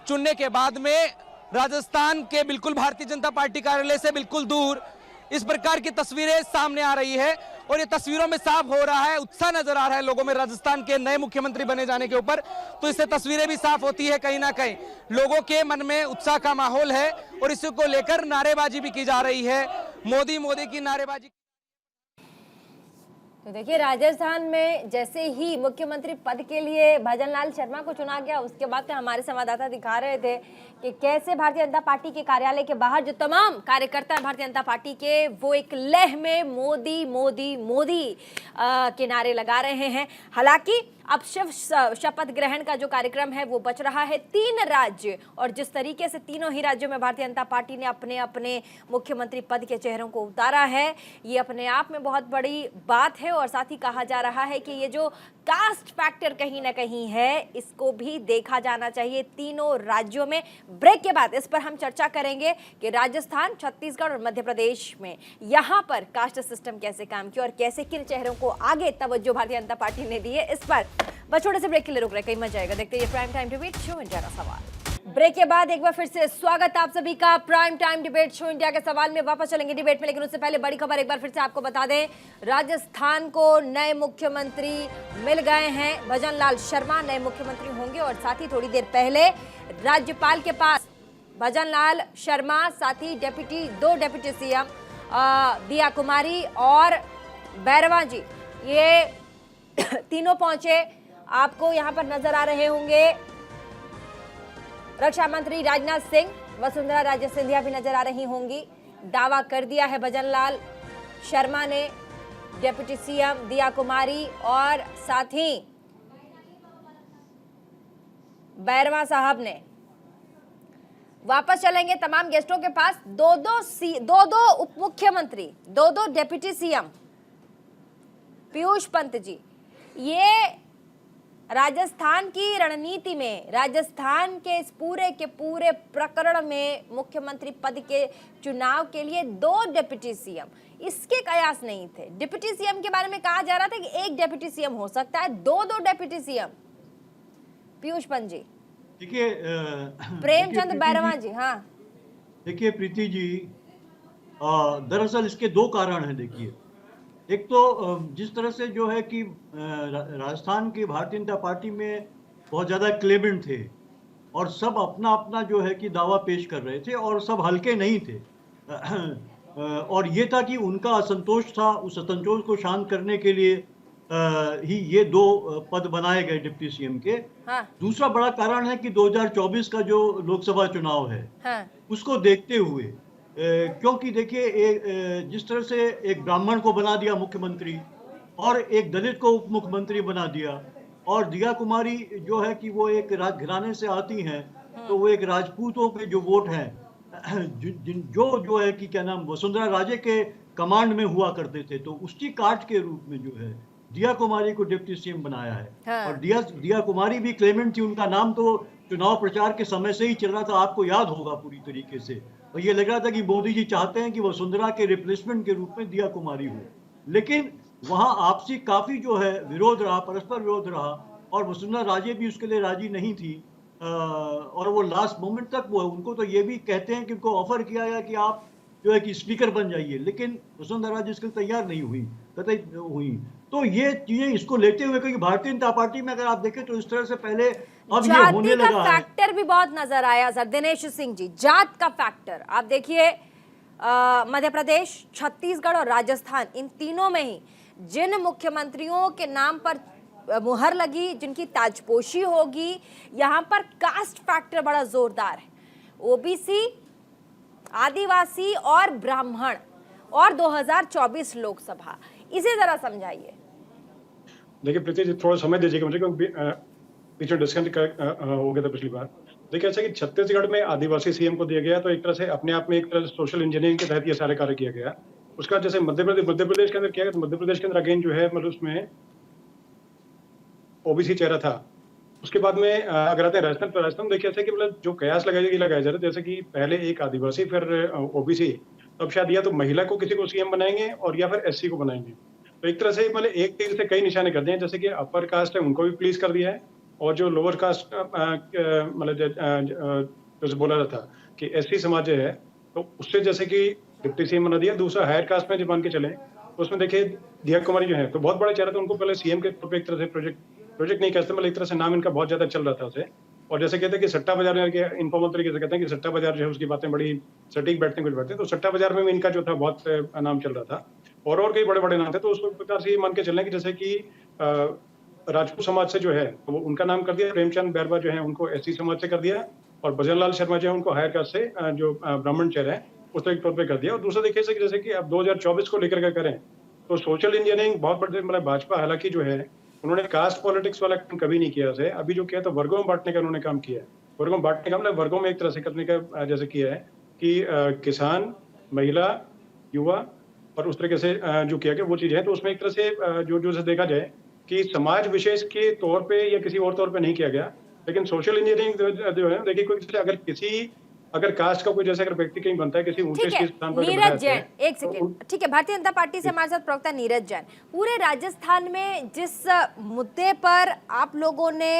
चुनने के बाद में राजस्थान के बिल्कुल भारतीय जनता पार्टी कार्यालय से बिल्कुल दूर इस प्रकार की तस्वीरें सामने आ रही है और ये तस्वीरों में साफ हो रहा है, उत्साह नजर आ रहा है लोगों में राजस्थान के नए मुख्यमंत्री बने जाने के ऊपर। तो इससे तस्वीरें भी साफ होती है, कहीं ना कहीं लोगों के मन में उत्साह का माहौल है और इसी को लेकर नारेबाजी भी की जा रही है, मोदी मोदी की नारेबाजी। तो देखिए राजस्थान में जैसे ही मुख्यमंत्री पद के लिए भजन लाल शर्मा को चुना गया, उसके बाद तो हमारे संवाददाता दिखा रहे थे कि कैसे भारतीय जनता पार्टी के कार्यालय के बाहर जो तमाम कार्यकर्ता हैं भारतीय जनता पार्टी के, वो एक लह में मोदी मोदी मोदी के नारे लगा रहे हैं। हालांकि अब शपथ ग्रहण का जो कार्यक्रम है वो बच रहा है 3 राज्य, और जिस तरीके से तीनों ही राज्यों में भारतीय जनता पार्टी ने अपने अपने मुख्यमंत्री पद के चेहरों को उतारा है, ये अपने आप में बहुत बड़ी बात है। और साथ ही कहा जा रहा है कि ये जो कास्ट फैक्टर कहीं ना कहीं है, इसको भी देखा जाना चाहिए तीनों राज्यों में। ब्रेक के बाद इस पर हम चर्चा करेंगे कि राजस्थान, छत्तीसगढ़ और मध्य प्रदेश में यहाँ पर कास्ट सिस्टम कैसे काम किया और कैसे किन चेहरों को आगे तवज्जो भारतीय जनता पार्टी ने दी है। इस पर बस छोटे से ब्रेक के लिए रुक रहे, कहीं मत जाएगा। देखते हैं prime time debate show India का सवाल। ब्रेक के बाद एक बार फिर से स्वागत आप सभी का prime time debate show India के सवाल में। वापस चलेंगे डिबेट में, लेकिन उससे पहले बड़ी खबर एक बार फिर से आपको बता दें, राजस्थान को नए मुख्यमंत्री मिल गए हैं। भजन लाल शर्मा नए मुख्यमंत्री होंगे और साथ ही थोड़ी देर पहले राज्यपाल के पास भजन लाल शर्मा, साथ ही 2 डेप्यूटी सीएम दिया कुमारी और बैरवा जी, ये तीनों पहुंचे। आपको यहां पर नजर आ रहे होंगे रक्षा मंत्री राजनाथ सिंह, वसुंधरा राजे सिंधिया भी नजर आ रही होंगी। दावा कर दिया है भजन लाल शर्मा ने, डिप्टी सीएम दिया कुमारी और साथ ही बैरवा साहब ने। वापस चलेंगे तमाम गेस्टों के पास। 2 उप मुख्यमंत्री, 2 डिप्टी सीएम, पीयूष पंत जी, ये राजस्थान की रणनीति में, राजस्थान के इस पूरे के पूरे प्रकरण में मुख्यमंत्री पद के चुनाव के लिए 2 डिप्टी सीएम, इसके कयास नहीं थे। डिप्टी सीएम के बारे में कहा जा रहा था कि 1 डिप्टी सीएम हो सकता है, 2 डिप्टी सीएम। पीयूष पंत जी, देखिए प्रेमचंद बैरवा जी। हाँ देखिए प्रीति जी, दरअसल इसके 2 कारण हैं। देखिए, एक तो जिस तरह से जो है कि राजस्थान की भारतीय जनता पार्टी में बहुत ज़्यादा क्लेमेंट थे और सब अपना अपना जो है कि दावा पेश कर रहे थे और सब हल्के नहीं थे। और ये था कि उनका असंतोष था, उस असंतोष को शांत करने के लिए ही ये 2 पद बनाए गए डिप्टी सीएम के। हाँ। दूसरा बड़ा कारण है कि 2024 का जो लोकसभा चुनाव है, हाँ। उसको देखते हुए, क्योंकि देखिए जिस तरह से एक ब्राह्मण को बना दिया मुख्यमंत्री और एक दलित को उप मुख्यमंत्री बना दिया, और दिया कुमारी जो है कि वो एक राजघराने से आती हैं, तो वो एक राजपूतों के जो वोट हैं जो है कि क्या नाम वसुंधरा राजे के कमांड में हुआ करते थे, तो उसकी काट के रूप में जो है दिया कुमारी को डिप्टी सीएम बनाया है। हाँ। और दिया कुमारी भी क्लेमेंट थी, उनका नाम तो चुनाव प्रचार के समय से ही चल रहा था, आपको याद होगा पूरी तरीके से। और ये लग रहा था कि मोदी जी चाहते हैं कि वसुंधरा के रिप्लेसमेंट के रूप में दिया कुमारी हो। लेकिन वहाँ आपसी काफी जो है विरोध रहा, परस्पर विरोध रहा, और वसुंधरा राजे भी उसके लिए राजी नहीं थी। और वो लास्ट मोमेंट तक वो उनको तो ये भी कहते हैं कि उनको ऑफर किया गया कि आप जो है कि स्पीकर बन जाइए, लेकिन वसुंधरा राजे इसके लिए तैयार नहीं हुई, कतई हुई। तो ये चीजें इसको लेते हुए, क्योंकि भारतीय जनता पार्टी में अगर आप देखें तो इस तरह से पहले अब ये होने जाति का लगा है। फैक्टर भी बहुत नजर आया सर। दिनेश सिंह जी, जात का फैक्टर आप देखिए, मध्य प्रदेश, छत्तीसगढ़ और राजस्थान, इन तीनों में ही जिन मुख्यमंत्रियों के नाम पर मुहर लगी, जिनकी ताजपोशी होगी, यहाँ पर कास्ट फैक्टर बड़ा जोरदार है। ओबीसी, आदिवासी और ब्राह्मण, और 2024 लोकसभा, इसे जरा समझाइए। देखिए प्रीति जी, थोड़ा समय दीजिएगा मुझे, क्योंकि पीछे डिस्कनेक्ट हो गया था पिछली बार। देखिए ऐसा कि छत्तीसगढ़ में आदिवासी सीएम को दिया गया, तो एक तरह से अपने आप में एक तरह से सोशल इंजीनियरिंग के तहत ये सारे कार्य किया गया। उसका जैसे मध्य प्रदेश के अंदर किया गया, तो मध्य प्रदेश के अंदर अगेन जो है मतलब उसमें ओबीसी चेहरा था। उसके बाद में अगर आते हैं राजस्थान, तो राजस्थान देखिए ऐसे कि मतलब जो कयास लगाया जा रहा है, जैसे कि पहले एक आदिवासी फिर ओबीसी, तो अब शायद या तो महिला को किसी को सीएम बनाएंगे और या फिर एससी को बनाएंगे। तो एक तरह से मतलब एक तीर से कई निशाने कर दिए हैं, जैसे कि अपर कास्ट है उनको भी प्लीज कर दिया है, और जो लोअर कास्ट मतलब जैसे बोला जाता कि एससी समाज है, तो उससे जैसे कि डिप्टी सीएम बना दिया। दूसरा हायर कास्ट में जो मान के चले, तो उसमें देखिए दिया कुमारी जो है, तो बहुत बड़ा चेहरा था, उनको पहले सीएम के तौर पर एक तरह से प्रोजेक्ट नहीं कहते, मतलब एक तरह से नाम इनका बहुत ज्यादा चल रहा था उसे। और जैसे कहते हैं कि सट्टा बाजार में, इनफॉर्मल तरीके से कहते हैं कि सट्टा बाजार जो है उसकी बातें बड़ी सटीक बैठते कुछ बैठते, तो सट्टा बाजार में भी इनका जो था बहुत नाम चल रहा था, और कई बड़े बड़े नाम थे। तो उस प्रकार से ये मान के चलना कि जैसे कि राजपूत समाज से जो है तो उनका नाम कर दिया, प्रेमचंद बैरवा जो है उनको एससी समाज से कर दिया, और भजनलाल शर्मा जो है उनको हायर कास्ट से जो ब्राह्मण चेहरा है उस तौर पर कर दिया। और दूसरा देखिए जैसे कि अब 2024 को लेकर के करें, तो सोशल इंजीनियरिंग बहुत बड़े मतलब भाजपा हालांकि जो है उन्होंने कास्ट पॉलिटिक्स वाला काम कभी नहीं किया है। अभी जो किया तो वर्गों में बांटने का उन्होंने काम किया है। वर्गों में बांटने का मतलब वर्गों में एक तरह से करने का जैसे किया है कि किसान, महिला, युवा, और उस तरीके से जो किया गया वो चीज है। तो उसमें एक तरह से जो से देखा जाए कि समाज विशेष के तौर पे या किसी और तौर पे नहीं किया गया, लेकिन सोशल इंजीनियरिंग जो है देखिए कोई अगर कास्ट का कोई जैसे अगर व्यक्ति कहीं बनता है किसी ऊंचे स्थान पर, नीरज जैन, एक सेकंड, ठीक है, भारतीय जनता पार्टी से हमारे साथ प्रवक्ता नीरज जैन, पूरे राजस्थान में जिस मुद्दे पर आप लोगों ने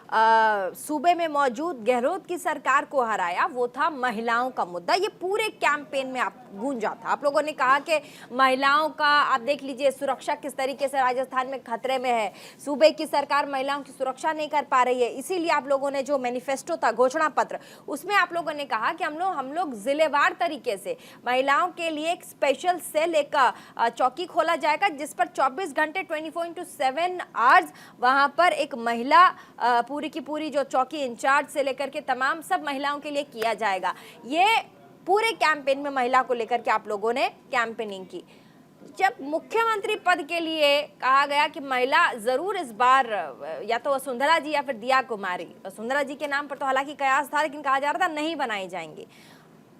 सूबे में मौजूद गहलोत की सरकार को हराया, वो था महिलाओं का मुद्दा। ये पूरे कैंपेन में आप गूंजा था। आप लोगों ने कहा कि महिलाओं का, आप देख लीजिए सुरक्षा किस तरीके से राजस्थान में खतरे में है, सूबे की सरकार महिलाओं की सुरक्षा नहीं कर पा रही है। इसीलिए आप लोगों ने जो मैनिफेस्टो था, घोषणा पत्र, उसमें आप लोगों ने कहा कि हम लोग जिलेवार तरीके से महिलाओं के लिए एक स्पेशल सेल, एक चौकी खोला जाएगा, जिस पर 24 घंटे 24/7 आवर्स वहां पर एक महिला पूरी की पूरी जो चौकी इंचार्ज से लेकर के तमाम सब महिलाओं के लिए किया जाएगा। ये पूरे कैंपेन में महिला को लेकर के आप लोगों ने कैंपेनिंग की। जब मुख्यमंत्री पद के लिए कहा गया कि महिला जरूर इस बार, या तो वसुंधरा जी या फिर दिया कुमारी, वसुंधरा जी के नाम पर तो हालांकि कयास था, लेकिन कहा जा रहा था नहीं बनाई जाएंगी,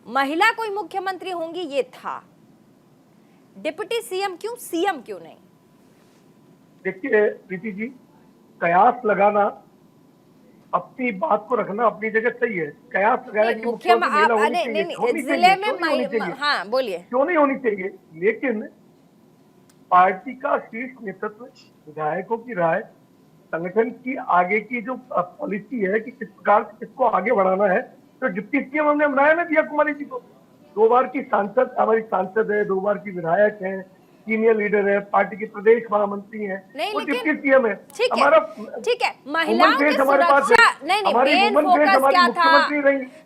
महिला कोई मुख्यमंत्री होंगी ये था। डिप्टी सीएम क्यों, सीएम क्यों नहीं? देखिए प्रीति जी, कयास लगाना, अपनी बात को रखना अपनी जगह सही है। कयास लगाया कि मुख्यमंत्री महिला होनी चाहिए, जिले में, हाँ बोलिए, क्यों नहीं होनी चाहिए, लेकिन पार्टी का शीर्ष नेतृत्व, विधायकों की राय, संगठन की आगे की जो पॉलिसी है कि किस प्रकार से किसको आगे बढ़ाना है, तो डिप्टी सीएम हमने बनाया ना दिया कुमारी जी को। 2 बार की सांसद, हमारी सांसद है, 2 बार की विधायक है, सीनियर लीडर है, पार्टी के प्रदेश महामंत्री हैं, वो डिप्टी सीएम है। हमारा ठीक है, महिलाओं की सुरक्षा, नहीं मेन फोकस क्या था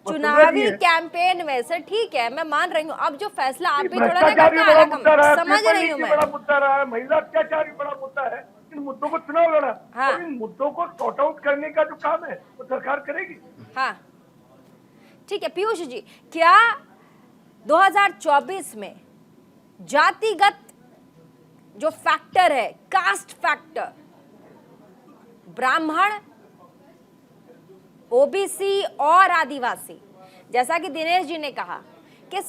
चुनावी कैंपेन में सर, ठीक है मैं मान रही हूँ। अब जो फैसला आप भी थोड़ा समझ रही हूँ, बड़ा मुद्दा रहा है, महिला अत्याचार भी बड़ा मुद्दा है। इन मुद्दों को चुनाव लड़ा, और इन मुद्दों को सॉर्ट आउट करने का जो काम है वो सरकार करेगी। हाँ ठीक है पीयूष जी, क्या 2024 में जातिगत जो फैक्टर है, कास्ट फैक्टर, ब्राह्मण, ओबीसी और आदिवासी, जैसा कि दिनेश जी ने कहा कि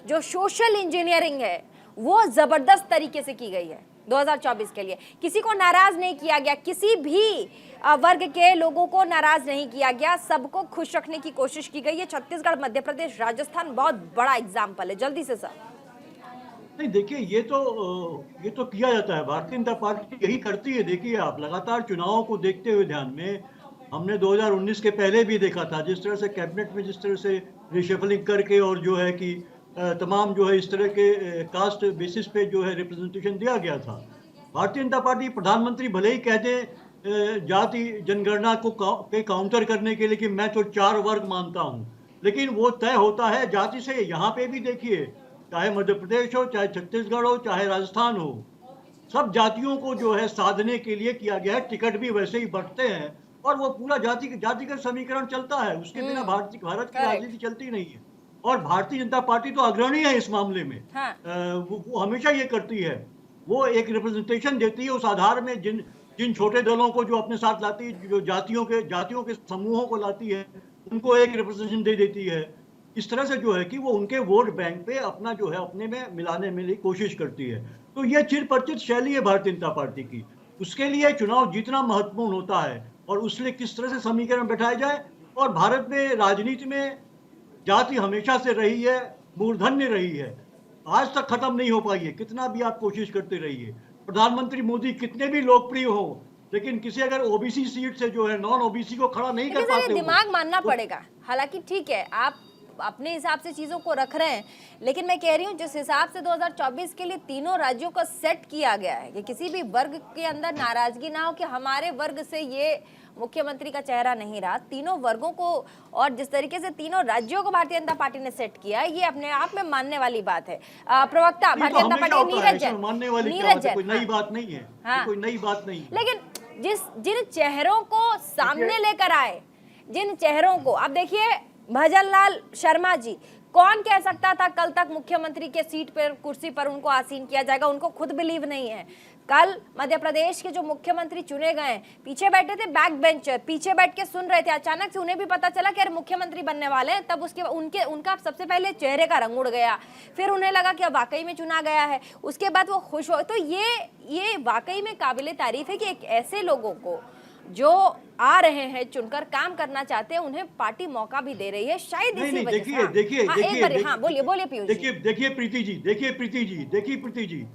जो सोशल इंजीनियरिंग है वो जबरदस्त तरीके से की गई है 2024 के लिए, किसी को नाराज नहीं किया गया, किसी भी वर्ग के लोगों को नाराज नहीं किया गया, सबको खुश रखने की कोशिश की गई है। छत्तीसगढ़, मध्य प्रदेश, राजस्थान बहुत बड़ा एग्जाम्पल है। जल्दी से सर। नहीं देखिए, ये तो किया जाता है, भारतीय जनता पार्टी यही करती है। देखिए आप लगातार चुनावों को देखते हुए ध्यान में, हमने 2019 के पहले भी देखा था जिस तरह से कैबिनेट में जिस तरह से रिशफलिंग करके और जो है कि तमाम जो है इस तरह के कास्ट बेसिस पे जो है रिप्रेजेंटेशन दिया गया था। भारतीय जनता पार्टी प्रधानमंत्री भले ही कह दे जाति जनगणना को के काउंटर करने के लिए कि मैं तो 4 वर्ग मानता हूं, लेकिन वो तय होता है जाति से। यहाँ पे भी देखिए, चाहे मध्य प्रदेश हो, चाहे छत्तीसगढ़ हो, चाहे राजस्थान हो, सब जातियों को जो है साधने के लिए किया गया है। टिकट भी वैसे ही बंटते हैं और वो पूरा जातिगत समीकरण चलता है। उसके बिना भारत की राजनीति चलती नहीं है। और भारतीय जनता पार्टी तो अग्रणी है इस मामले में। हाँ। वो हमेशा ये करती है, वो एक रिप्रेजेंटेशन देती है उस आधार में जिन छोटे दलों को जो अपने साथ लाती है, जो जातियों के समूहों को लाती है, उनको एक रिप्रेजेंटेशन दे देती है। इस तरह से जो है कि वो उनके वोट बैंक पे अपना जो है अपने में मिलाने में लिए कोशिश करती है। तो ये चिरपरिचित शैली है भारतीय जनता पार्टी की। उसके लिए चुनाव जीतना महत्वपूर्ण होता है और उसलिए किस तरह से समीकरण बैठाए जाए। और भारत में राजनीति में जाति हमेशा से रही है, मूर्धन्य रही है, आज तक खत्म नहीं हो पाई है, कितना भी आप कोशिश करते रहिए। प्रधानमंत्री मोदी कितने भी लोकप्रिय हो, लेकिन किसी अगर ओबीसी सीट से जो है नॉन ओबीसी को खड़ा नहीं कर पाते, दिमाग मानना पड़ेगा। हालांकि ठीक है, आप अपने हिसाब से चीजों को रख रहे हैं, लेकिन मैं कह रही हूँ जिस हिसाब से 2024 के लिए तीनों राज्यों को सेट किया गया है कि किसी भी वर्ग के अंदर नाराजगी ना हो कि हमारे वर्ग से ये मुख्यमंत्री का चेहरा नहीं रहा, तीनों वर्गों को और जिस तरीके से तीनों राज्यों को भारतीय जनता पार्टी ने सेट किया है, ये अपने आप में मानने वाली बात है। प्रवक्ता भारतीय जनता पार्टी नीरज जैन, कोई नई बात नहीं है। हाँ, कोई नई बात नहीं है। लेकिन जिन चेहरों को सामने लेकर आए, जिन चेहरों को आप देखिए, भजन लाल शर्मा जी, कौन कह सकता था कल तक मुख्यमंत्री के सीट पर कुर्सी पर उनको आसीन किया जाएगा? उनको खुद बिलीव नहीं है। कल मध्य प्रदेश के जो मुख्यमंत्री चुने गए, पीछे बैठे थे बैक बेंचर, पीछे बैठ के सुन रहे थे, अचानक से उन्हें भी पता चला कि अरे मुख्यमंत्री बनने वाले हैं, तब उनका सबसे पहले चेहरे का रंग उड़ गया, फिर उन्हें लगा कि अब वाकई में चुना गया है, उसके बाद वो खुश हो। तो ये वाकई में काबिले तारीफ है कि एक ऐसे लोगों को जो आ रहे हैं, चुनकर काम करना चाहते हैं, उन्हें पार्टी मौका भी दे रही है। शायद इसी वजह से। देखिए, हाँ बोलिए पीयूष जी। देखिए प्रीति जी,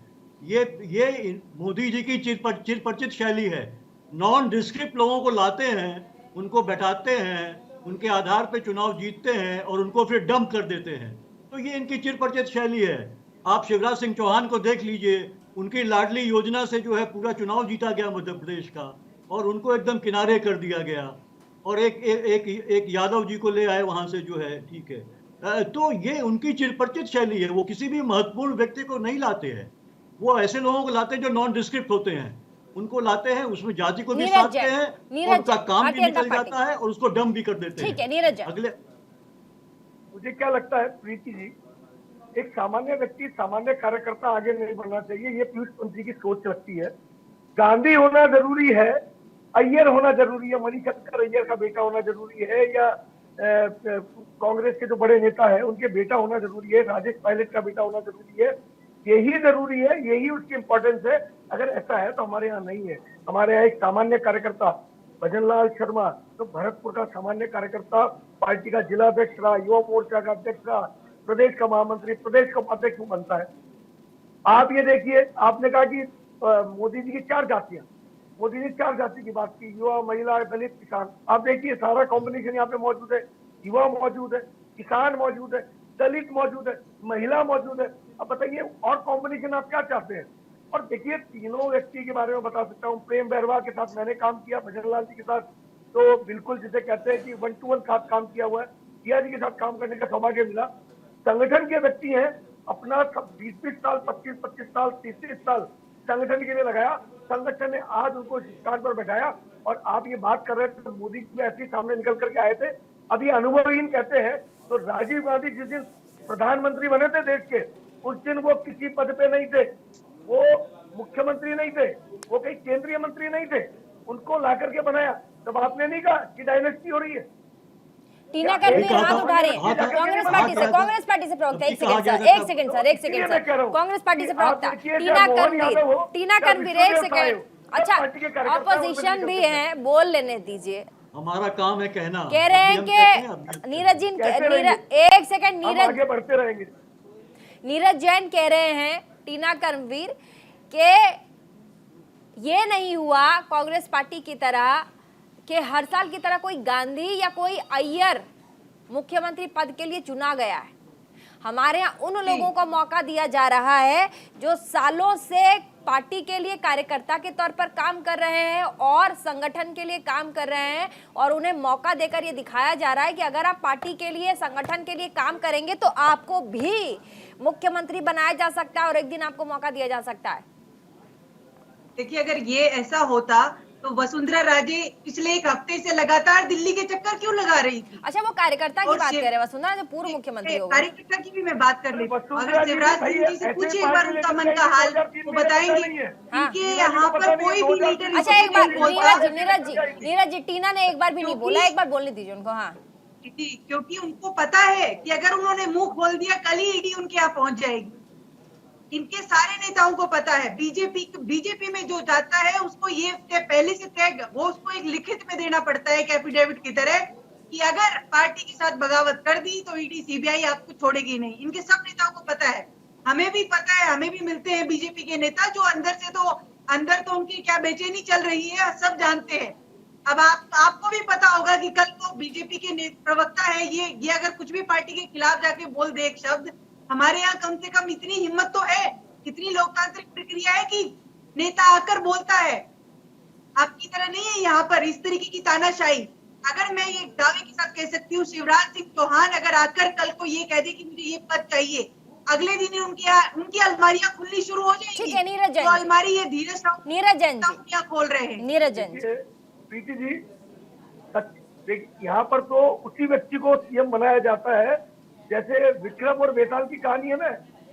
ये मोदी जी की चिरपरिचित शैली है। नॉन डिस्क्रिप्ट लोगों को लाते हैं, उनको बैठाते हैं, उनके आधार पे चुनाव जीतते हैं और उनको फिर डंप कर देते हैं। तो ये इनकी चिरपरिचित शैली है। आप शिवराज सिंह चौहान को देख लीजिए, उनकी लाडली योजना से जो है पूरा चुनाव जीता गया मध्य प्रदेश का, और उनको एकदम किनारे कर दिया गया। और एक यादव जी को ले आए वहां से, जो है ठीक है। तो ये उनकी चिरपरिचित शैली है। वो किसी भी महत्वपूर्ण व्यक्ति को नहीं लाते हैं, वो ऐसे लोगों को लाते हैं जो नॉन डिस्क्रिप्ट होते हैं, उनको लाते हैं, उसमें जाति को भी साधते हैं और उनका काम भी निकल जाता है और उसको डंप भी कर देते हैं। ठीक है नीरज, अगले मुझे क्या लगता है प्रीति जी, एक सामान्य व्यक्ति, सामान्य कार्यकर्ता आगे नहीं बढ़ना चाहिए, ये पीयूष पंथी की सोच लगती है। गांधी होना जरूरी है, अय्यर होना जरूरी है, मणिशंकर अय्यर का बेटा होना जरूरी है, या कांग्रेस के जो बड़े नेता है उनके बेटा होना जरूरी है, राजेश पायलट का बेटा होना जरूरी है, यही जरूरी है, यही उसकी इंपॉर्टेंस है। अगर ऐसा है तो हमारे यहाँ नहीं है। हमारे यहाँ एक सामान्य कार्यकर्ता भजन लाल शर्मा, तो भरतपुर का सामान्य कार्यकर्ता, पार्टी का जिला अध्यक्ष रहा, युवा मोर्चा का अध्यक्ष रहा, प्रदेश का महामंत्री, प्रदेश का अध्यक्ष बनता है। आप ये देखिए, आपने कहा कि मोदी जी की 4 जातियां, मोदी ने 4 जाति की बात की, युवा, महिला, दलित, किसान। आप देखिए सारा कॉम्बिनेशन यहाँ पे मौजूद है। युवा मौजूद है, किसान मौजूद है, दलित मौजूद है, महिला मौजूद है। अब बताइए और कॉम्बिनेशन आप क्या चाहते हैं? और देखिए, तीनों व्यक्ति के बारे में बता सकता हूँ। प्रेम बैरवा के साथ मैंने काम किया, भजन लाल जी के साथ तो बिल्कुल जिसे कहते हैं कि 1-to-1 साथ काम किया हुआ है। किया जी के साथ काम करने का सौभाग्य मिला। संगठन के व्यक्ति हैं, अपना 20-20 साल, 25-25 साल, 30-30 साल संगठन के लिए लगाया। संगठन ने आज उनको इस स्थान पर बैठाया। और आप ये बात कर रहे थे तो मोदी जी ऐसे ही सामने निकल करके आए थे। अब ये अनुभवहीन कहते हैं, तो राजीव गांधी जिस दिन प्रधानमंत्री बने थे देश के, उस दिन वो किसी पद पे नहीं थे, वो मुख्यमंत्री नहीं थे, वो कहीं केंद्रीय मंत्री नहीं थे, उनको ला करके बनाया। तब आपने नहीं कहा कि डायनेस्टी हो रही है। टीना कर्मी हाथ उठा रहे हैं कांग्रेस पार्टी से प्रवक्ता, एक सेकंड सर, कांग्रेस पार्टी से प्रवक्ता टीना कर्मी, एक सेकंड। अच्छा, ऑपोजिशन भी है, बोल लेने दीजिए। हमारा काम है कहना। कह रहे हैं कि नीरज जी, एक सेकंड, नीरज, आगे बढ़ते रहेंगे। नीरज जैन कह रहे हैं टीना कर्मवीर के ये नहीं हुआ कांग्रेस पार्टी की तरह कि हर साल की तरह कोई गांधी या कोई अय्यर मुख्यमंत्री पद के लिए चुना गया है। हमारे यहाँ उन लोगों को मौका दिया जा रहा है जो सालों से पार्टी के लिए कार्यकर्ता के तौर पर काम कर रहे हैं और संगठन के लिए काम कर रहे हैं, और उन्हें मौका देकर ये दिखाया जा रहा है कि अगर आप पार्टी के लिए, संगठन के लिए काम करेंगे तो आपको भी मुख्यमंत्री बनाया जा सकता है और एक दिन आपको मौका दिया जा सकता है। देखिए, अगर ये ऐसा होता तो वसुंधरा राजे पिछले एक हफ्ते से लगातार दिल्ली के चक्कर क्यों लगा रही थी? अच्छा, वो कार्यकर्ता की बात कर रहे हैं, वसुंधरा जो पूर्व मुख्यमंत्री हो गए। कार्यकर्ता की भी मैं बात कर लेती हूँ। अगर शिवराज सिंह जी से पूछे एक बार उनका मन का हाल, वो बताएंगे। उनके यहाँ पर कोई भी लीडर। अच्छा, एक बार नीरज जी, टीना ने एक बार भी नहीं बोला, एक बार बोलने दीजिए उनको। हाँ, क्योंकि उनको पता है कि अगर उन्होंने मुंह खोल दिया कल ही ईडी उनके यहाँ पहुंच जाएगी। इनके सारे नेताओं को पता है, बीजेपी में जो जाता है उसको ये पहले से तय, वो उसको एक लिखित में देना पड़ता है, एक एफिडेविट की तरह, कि अगर पार्टी के साथ बगावत कर दी तो ईडी सीबीआई आपको छोड़ेगी नहीं। इनके सब नेताओं को पता है, हमें भी पता है, हमें भी मिलते हैं बीजेपी के नेता जो अंदर तो उनकी क्या बेचैनी चल रही है, सब जानते हैं। अब आपको भी पता होगा कि कल को बीजेपी के प्रवक्ता है ये अगर कुछ भी पार्टी के खिलाफ जाके बोल दे एक शब्द, हमारे यहाँ कम से कम इतनी हिम्मत तो है, इतनी लोकतांत्रिक प्रक्रिया है कि नेता आकर बोलता है। आपकी तरह नहीं है यहाँ पर इस तरीके की तानाशाही। अगर मैं ये दावे के साथ कह सकती हूँ, शिवराज सिंह चौहान अगर आकर कल को ये कह दे कि मुझे ये पद चाहिए, अगले दिन ही उनकी अलमारियां खुलनी शुरू हो जाएंगी। ठीक है, नीरज जैन, तो अलमारी ये धीरे से खोल रहे हैं। नीरज जैन प्रीति जी, यहाँ पर तो उसी व्यक्ति को सीएम बनाया जाता है जैसे विक्रम और वेताल की कहानी है ना,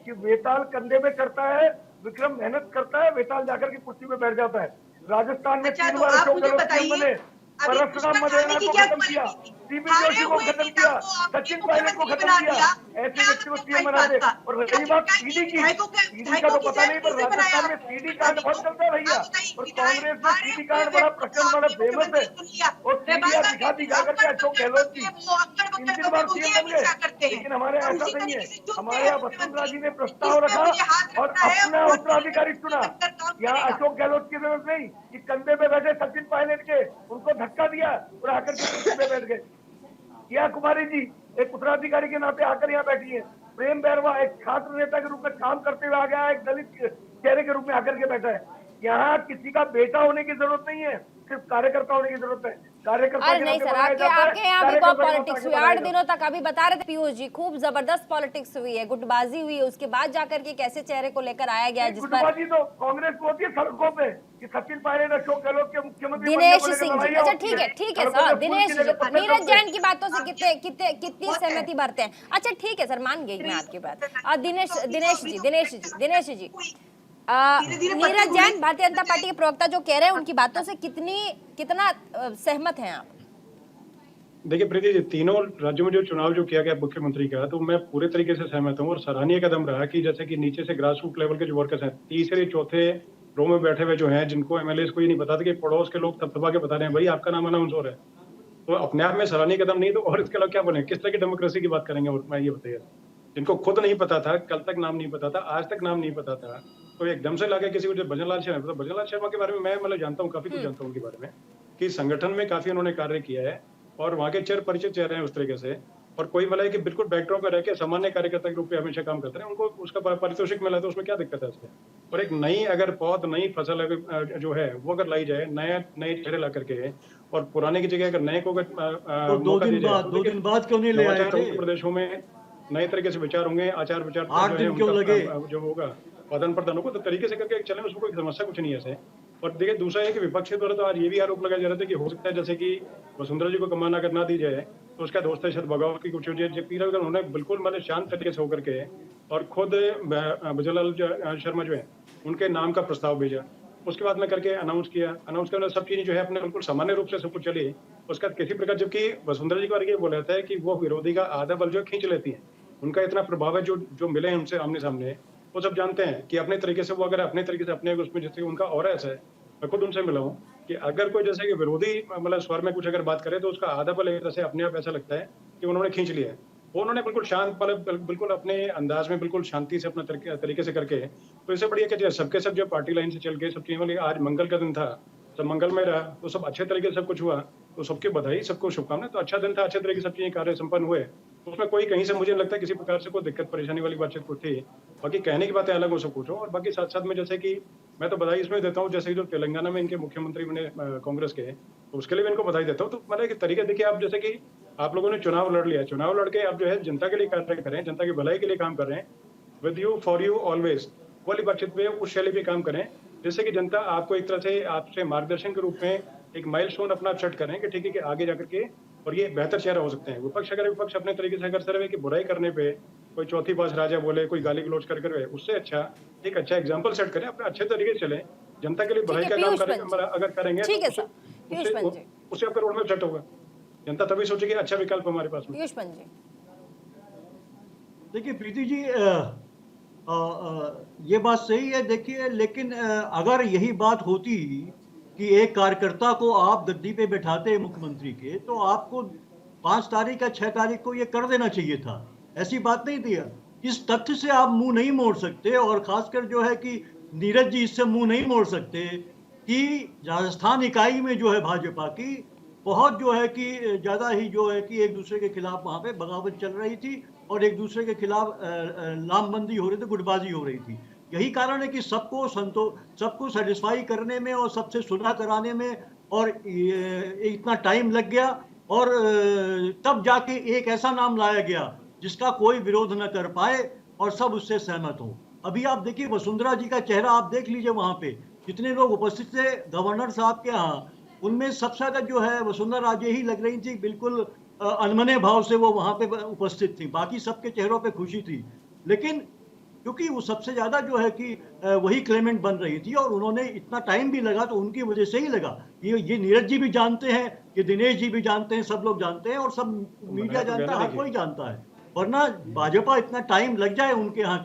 कि वेताल कंधे में करता है, विक्रम मेहनत करता है, वेताल जाकर के कुर्सी में बैठ जाता है। राजस्थान में 3 बार अशोक गहलोत सीएम बने, परशुराम मदेरा को खत्म किया, सीपी जोशी को खत्म किया, सचिन पायलट को खत्म किया, ऐसे व्यक्ति को सीएम बना दे। और रही बात सीडी की, सीडी का तो पता नहीं, पर राजस्थान में सीडी कांड बहुत चलता है भैया, और कांग्रेस में सीडी कांड बड़ा प्रचंड, बड़ा फेमस है। और सीडियां दिखा करके अशोक गहलोत की 3 बार सीएम बन गए। लेकिन हमारे ऐसा नहीं है, हमारे यहाँ वसुंधरा जी ने प्रस्ताव रखा और अपना उत्तराधिकारी चुना। यहाँ अशोक गहलोत की जरूरत नहीं कि कंधे पे बैठे सचिन पायलट के, उनको धक्का दिया और आकर के कुर्सी पे बैठ गए। या कुमारी जी एक उत्तराधिकारी के नाते आकर यहाँ बैठी है। प्रेम बैरवा एक छात्र नेता के रूप में काम करते हुए आ गया, एक दलित चेहरे के रूप में आकर के बैठा है। यहाँ किसी का बेटा होने की जरूरत नहीं है, सिर्फ कार्यकर्ता होने की जरूरत है। कार्यकर्ता अरे नहीं सर, आपके यहाँ भी बहुत पॉलिटिक्स हुई 8 दिनों तक। अभी बता रहे थे पीयूष जी, खूब जबरदस्त पॉलिटिक्स हुई है, गुटबाजी हुई है, उसके बाद जाकर के कैसे चेहरे को लेकर आया गया, जिस पर गुटबाजी तो कांग्रेस को होती है सड़कों पे कि सचिन पायलट अशोक गहलोत के मुख्यमंत्री दिनेश सिंह जी। अच्छा ठीक है सर, दिनेश नीरज जैन की बातों से कितनी सहमति भरते हैं? अच्छा ठीक है सर, मान गई मैं आपकी बात। दिनेश जी नीरज जैन भारतीय जनता पार्टी के प्रवक्ता जो कह रहे हैं, उनकी बातों से कितना सहमत हैं आप? देखिए प्रीति जी, तीनों राज्यों में जो चुनाव जो किया गया मुख्यमंत्री का, तो मैं पूरे तरीके से सहमत हूँ और सराहनीय कदम रहा कि जैसे कि नीचे से ग्रास रूट लेवल के जो वर्कर्स हैं, तीसरे चौथे रो में बैठे हुए जो हैं, जिनको एमएलए को ये नहीं पता था कि पड़ोस के लोग थपथपा के बता रहे हैं भाई आपका नाम अनाउंस हो रहा है, तो अपने आप में सराहनीय कदम नहीं तो और इसके अलावा क्या बने? किस तरह की डेमोक्रेसी की बात करेंगे? और मैं ये बताइए, जिनको खुद नहीं पता था, कल तक नाम नहीं पता था, आज तक नाम नहीं पता था, तो एकदम से लाके किसी को जो भजनलाल शर्मा, तो भजनलाल शर्मा के बारे में मैं मतलब जानता हूँ, काफी कुछ जानता हूँ उनके बारे में कि संगठन में काफी उन्होंने कार्य किया है और वहाँ के चिर परिचित चेहरे हैं उस तरीके से, और कोई मतलब कि बिल्कुल बैकड्रॉप में रह के सामान्य कार्यकर्ता के रूप में हमेशा काम करते हैं, उनको उसका पारितोषिक मिला तो उसमें क्या दिक्कत है इसमें? और एक नई अगर पौध नई फसल अगर जो है वो अगर लाई जाए, नए चेहरे ला करके, और पुराने की जगह अगर नए को अगर 2 दिन बाद क्यों नहीं ले आए थे? प्रदेशों में नए तरीके से विचार होंगे, आचार विचार 8 दिन क्यों लगे जो होगा आदान प्रदानों को, तो तरीके से करके चले, उसमें कोई समस्या कुछ नहीं है ऐसे। और देखिए दूसरा है कि विपक्ष के द्वारा तो आज ये भी आरोप लगाया जा रहा था कि हो सकता है जैसे कि वसुंधरा जी को कमान अगर ना दी जाए तो उसका दोस्त है शायद बगावत की कुछ वजह, जबकि अगर उन्होंने बिल्कुल मतलब शांत तरीके से होकर के और खुद भजनलाल शर्मा जो है उनके नाम का प्रस्ताव भेजा, उसके बाद में करके अनाउंस करना, सब चीजें जो है अपने बिल्कुल सामान्य रूप से सब कुछ चली। उसका किसी प्रकार, जबकि वसुंधरा जी को ये बोला जाता है कि वो विरोधी का आधा बल जो खींच लेती है, उनका इतना प्रभाव है, जो मिले हैं उनसे आमने सामने, वो सब जानते हैं कि अपने तरीके से वो अगर अपने तरीके से अपने उसमें जैसे उनका और ऐसा है, मैं खुद उनसे मिला हूँ कि अगर कोई जैसे कि विरोधी मतलब स्वर में कुछ अगर बात करे तो उसका आधा पल एक तरह से अपने आप ऐसा लगता है कि उन्होंने खींच लिया है। वो उन्होंने बिल्कुल शांत बिल्कुल अपने अंदाज में बिल्कुल शांति से अपना तरीके से करके, तो इससे बढ़िया क्या सबके सब जो पार्टी लाइन से चल के सब चीजें, आज मंगल का दिन था, सब मंगल में रहा, तो सब अच्छे तरीके से सब कुछ हुआ, तो सबके बधाई, सबको शुभकामनाएं। तो अच्छा दिन था, अच्छे तरीके से सब चीजें कार्य संपन्न हुए, तो उसमें कोई कहीं से मुझे नहीं लगता किसी प्रकार से कोई दिक्कत परेशानी वाली बातचीत को थी। बाकी कहने की बातें अलग हो सब कुछ हो, और बाकी साथ साथ में जैसे कि मैं तो बधाई इसमें देता हूँ, जैसे जो तेलंगाना में इनके मुख्यमंत्री बने कांग्रेस के, तो उसके लिए भी इनको बधाई देता हूँ। तो मतलब तरीके देखिए, आप जैसे कि आप लोगों ने चुनाव लड़ लिया, चुनाव लड़के आप जो है जनता के लिए कार्य करें, जनता की भलाई के लिए काम कर रहे हैं, with you for you always वाली बातचीत पे उस शैली पे काम करें, जिससे कि जनता आपको एक तरह से आपसे मार्गदर्शन के रूप में एक माइलस्टोन अपना सेट करें कि ठीक है कि आगे जाकर के और ये बेहतर चेहरा हो सकते हैं। विपक्ष अपने तरीके से अगर सर कि बुराई करने पे कोई चौथी पास राजा बोले, कोई गाली गलौज कर उससे अच्छा एक अच्छा एग्जाम्पल सेट करें, अपने अच्छे तरीके से चलें, जनता के लिए भलाई का काम करें। अगर करेंगे तो उससे आपका रोड मैप सेट होगा, जनता तभी सोचेगी अच्छा विकल्प हमारे पास में। देखिए प्रीति जी, ये बात सही है, देखिए, लेकिन अगर यही बात होती कि एक कार्यकर्ता को आप गद्दी पे बैठाते मुख्यमंत्री के, तो आपको 5 तारीख या 6 तारीख को ये कर देना चाहिए था। ऐसी बात नहीं थी। इस तथ्य से आप मुंह नहीं मोड़ सकते, और खासकर जो है कि नीरज जी इससे मुंह नहीं मोड़ सकते कि राजस्थान इकाई में जो है भाजपा की बहुत जो है कि ज्यादा ही जो है कि एक दूसरे के खिलाफ वहां पे बगावत चल रही थी, और एक दूसरे के खिलाफ लामबंदी हो रही थी, गुटबाजी हो रही थी। यही कारण है कि सबको सेटिस्फाई करने में और सबसे सुलह कराने में और इतना टाइम लग गया, और तब जाके एक ऐसा नाम लाया गया जिसका कोई विरोध न कर पाए और सब उससे सहमत हो। अभी आप देखिए वसुंधरा जी का चेहरा आप देख लीजिए, वहां पे जितने लोग उपस्थित थे गवर्नर साहब के यहाँ, उनमें सबसे ज्यादा जो है वसुंधरा राजे ही लग रही थी, बिल्कुल अनमने भाव से वो वहां पे उपस्थित थी। बाकी सबके चेहरों पे खुशी थी, लेकिन क्योंकि वो सबसे ज्यादा जो है कि वही क्लेमेंट बन रही थी, और उन्होंने इतना टाइम भी लगा तो उनकी वजह से ही लगा। ये नीरज जी भी जानते हैं, ये दिनेश जी भी जानते हैं, सब लोग जानते हैं, और सब मीडिया जानता है, हर कोई जानता है। वरना भाजपा इतना टाइम लग जाए उनके यहाँ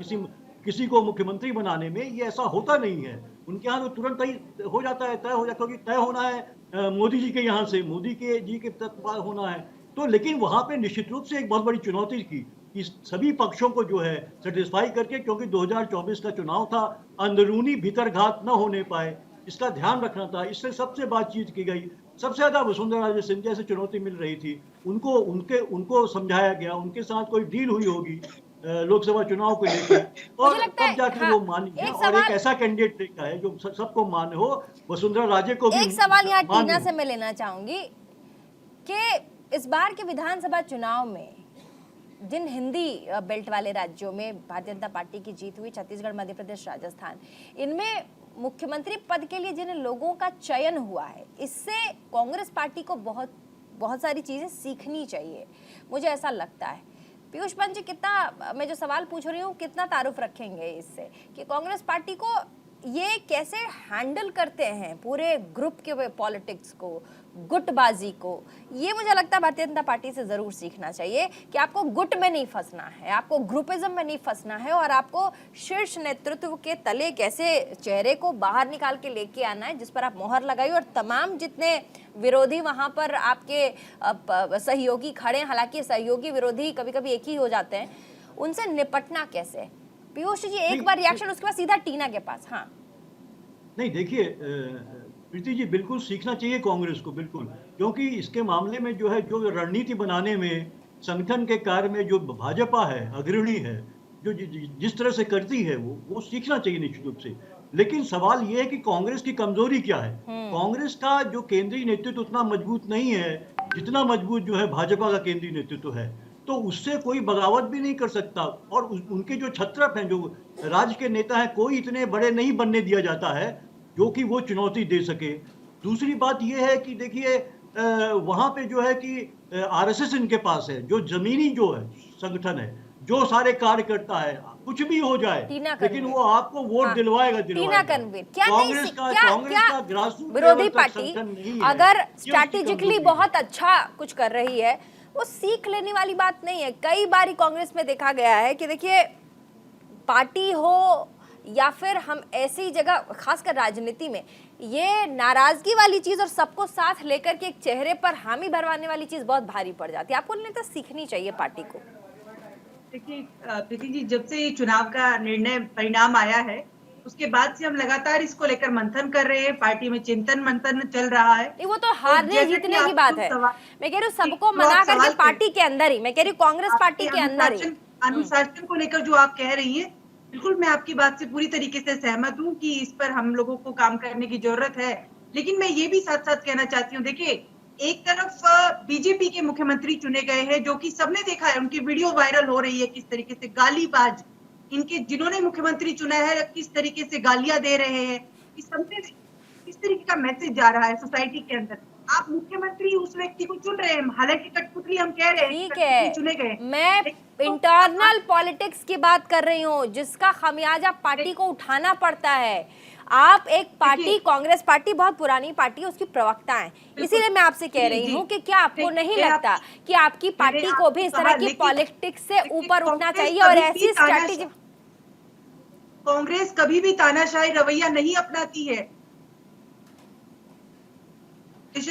किसी को मुख्यमंत्री बनाने में, ये ऐसा होता नहीं है। उनके यहाँ तो तुरंत ही हो जाता है, तय हो जाता है, क्योंकि तय होना है मोदी जी के यहाँ से, मोदी के जी के तत्व होना है। तो लेकिन वहां पे निश्चित रूप से एक बहुत बड़ी चुनौती की कि सभी पक्षों को जो है सेटिस्फाई करके, क्योंकि 2024 का चुनाव था, अंदरूनी भीतरघात न होने पाए, इसका ध्यान रखना था। इससे सबसे बातचीत की गई। सबसे ज्यादा वसुंधरा राजे सिंधिया से चुनौती मिल रही थी, उनको समझाया गया, उनके साथ कोई डील हुई होगी लोकसभा चुनाव को लेकर, और तब जाके वो मानी है, और एक ऐसा कैंडिडेट देखा है जो सबको मान्य हो। वसुंधरा राजे को भी एक सवाल यहाँ टीना से मैं लेना चाहूंगी कि इस बार के विधानसभा चुनाव में जिन हिंदी बेल्ट वाले राज्यों में भारतीय जनता पार्टी की जीत हुई, छत्तीसगढ़, मध्य प्रदेश, राजस्थान, इनमें मुख्यमंत्री पद के लिए जिन लोगों का चयन हुआ है, इससे कांग्रेस पार्टी को बहुत सारी चीजें सीखनी चाहिए, मुझे ऐसा लगता है। पीयूष पंत जी, कितना, मैं जो सवाल पूछ रही हूँ, कितना तारुफ रखेंगे इससे कि कांग्रेस पार्टी को ये कैसे हैंडल करते हैं पूरे ग्रुप के पॉलिटिक्स को, गुटबाजी को? ये मुझे लगता है भारतीय जनता पार्टी से जरूर सीखना चाहिए कि आपको गुट में नहीं फंसना है, आपको ग्रुपिज्म में नहीं फंसना है, और आपको शीर्ष नेतृत्व के तले कैसे चेहरे को बाहर निकाल के लेके आना है जिस पर आप मोहर लगाई, और तमाम जितने विरोधी वहां पर आपके सहयोगी खड़े, हालांकि सहयोगी विरोधी कभी कभी एक ही हो जाते हैं, उनसे निपटना कैसे? पीयूष जी एक बार रिएक्शन, उसके बाद सीधा टीना के पास। हाँ नहीं, देखिए प्रीति जी, बिल्कुल सीखना चाहिए कांग्रेस को, बिल्कुल, क्योंकि इसके मामले में जो है, जो रणनीति बनाने में, संगठन के कार्य में जो भाजपा है, अग्रणी है, जो जिस तरह से करती है, वो सीखना चाहिए निश्चित रूप से। लेकिन सवाल ये है कि कांग्रेस की कमजोरी क्या है। कांग्रेस का जो केंद्रीय नेतृत्व उतना मजबूत नहीं है जितना मजबूत जो है भाजपा का केंद्रीय नेतृत्व है, तो उससे कोई बगावत भी नहीं कर सकता। और उनके जो छत्रप हैं, जो राज्य के नेता हैं, कोई इतने बड़े नहीं बनने दिया जाता है जो कि वो चुनौती दे सके। दूसरी बात ये है कि देखिए वहां पे जो है कि आरएसएस इनके पास है, जो जमीनी जो है संगठन है, जो सारे कार्यकर्ता है, कुछ भी हो जाए लेकिन वो आपको वोट दिलवाएगा। कांग्रेस का ग्रासरूट विरोधी पार्टी अगर स्ट्रैटेजिकली बहुत अच्छा कुछ कर रही है, वो सीख लेने वाली बात नहीं है। कई बार कांग्रेस में देखा गया है कि देखिए, पार्टी हो या फिर हम ऐसी जगह, खासकर राजनीति में, ये नाराजगी वाली चीज और सबको साथ लेकर के एक चेहरे पर हामी भरवाने वाली चीज बहुत भारी पड़ जाती है। आपको नहीं लगता सीखनी चाहिए पार्टी को? देखिए प्रीति जी, जब से ये चुनाव का निर्णय परिणाम आया है उसके बाद से हम लगातार इसको लेकर मंथन कर रहे हैं, पार्टी में चिंतन मंथन चल रहा है। नहीं, वो तो हारने जीतने की बात है। मैं कह रही हूँ सबको मना करके पार्टी के अंदर ही, मैं कह रही हूँ कांग्रेस पार्टी के अंदर ही अनुशासन को लेकर जो आप कह रही हैं, बिल्कुल मैं आपकी बात से पूरी तरीके से सहमत हूँ कि इस पर हम लोगों को काम करने की जरूरत है। लेकिन मैं ये भी साथ साथ कहना चाहती हूँ, देखिए एक तरफ बीजेपी के मुख्यमंत्री चुने गए हैं जो कि सबने देखा है, उनकी वीडियो वायरल हो रही है, किस तरीके से गालीबाज इनके जिन्होंने मुख्यमंत्री चुना है किस तरीके से गालियां दे रहे हैं, इस तरीके का मैसेज जा रहा है सोसाइटी के अंदर। आप मुख्यमंत्री उस व्यक्ति को चुन रहे हैं, हालांकि कठपुतली हम कह रहे हैं, ठीक है, चुने गए। मैं इंटरनल पॉलिटिक्स की बात कर रही हूँ जिसका खमियाजा पार्टी को उठाना पड़ता है। आप एक पार्टी, कांग्रेस पार्टी बहुत पुरानी पार्टी है, उसकी प्रवक्ता हैं, इसीलिए मैं आपसे कह रही हूँ कि क्या आपको नहीं लगता कि आपकी पार्टी को भी इस तरह की पॉलिटिक्स से ऊपर उठना चाहिए और ऐसी स्ट्रैटेजी? कांग्रेस कभी भी तानाशाही रवैया नहीं अपनाती है।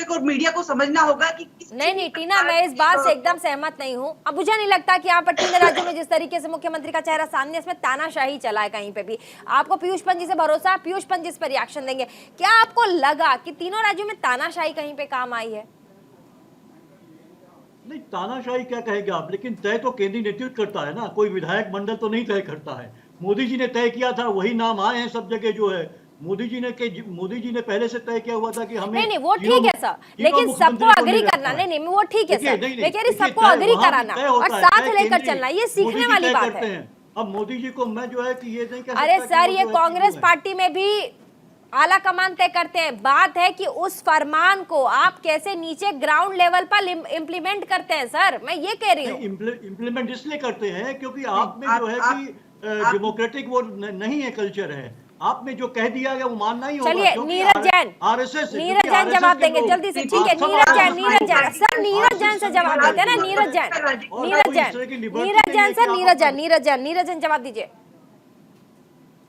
को मीडिया को समझना होगा कि नहीं टीना, मैं इस बात से एकदम सहमत नहीं हूँ। अब मुझे नहीं लगता कि यहाँ पर 3 राज्यों में जिस तरीके से मुख्यमंत्री का चेहरा सामने, इसमें तानाशाही चला है कहीं पे भी। आपको पीयूष पंत जी से भरोसा है, पीयूष पंत जी इस पर रिएक्शन देंगे। क्या आपको लगा कि तीनों राज्यों में तानाशाही कहीं पे काम आई है? नहीं, तानाशाही क्या कहेंगे आप, लेकिन तय तो केंद्रीय नेतृत्व करता है ना, कोई विधायक मंडल तो नहीं तय करता है। मोदी जी ने तय किया था, वही नाम आए हैं सब जगह जो है। मोदी जी ने पहले से तय किया हुआ था कि हमें नहीं वो ठीक है सर, लेकिन सबको अग्री करना, नहीं वो ठीक है सर, मैं कह रही सबको अग्री कराना और साथ लेकर चलना, ये सीखने वाली बात है। अब मोदी जी को मैं जो है कि ये नहीं कह सकता। अरे सर, ये कांग्रेस पार्टी में भी आला कमान तय करते हैं। बात है कि उस फरमान को आप कैसे नीचे ग्राउंड लेवल पर इम्प्लीमेंट करते हैं सर, मैं ये कह रही हूँ। इम्प्लीमेंट इसलिए करते हैं क्योंकि आप में जो है कि डेमोक्रेटिक वो नहीं है, कल्चर है। आपने जो कह दिया है वो मानना ही होगा। चलिए नीरज जैन जवाब देंगे जल्दी से, ठीक है? नीरज जैन सर, नीरज जैन से जवाब देते हैं ना, नीरज जैन जवाब दीजिए।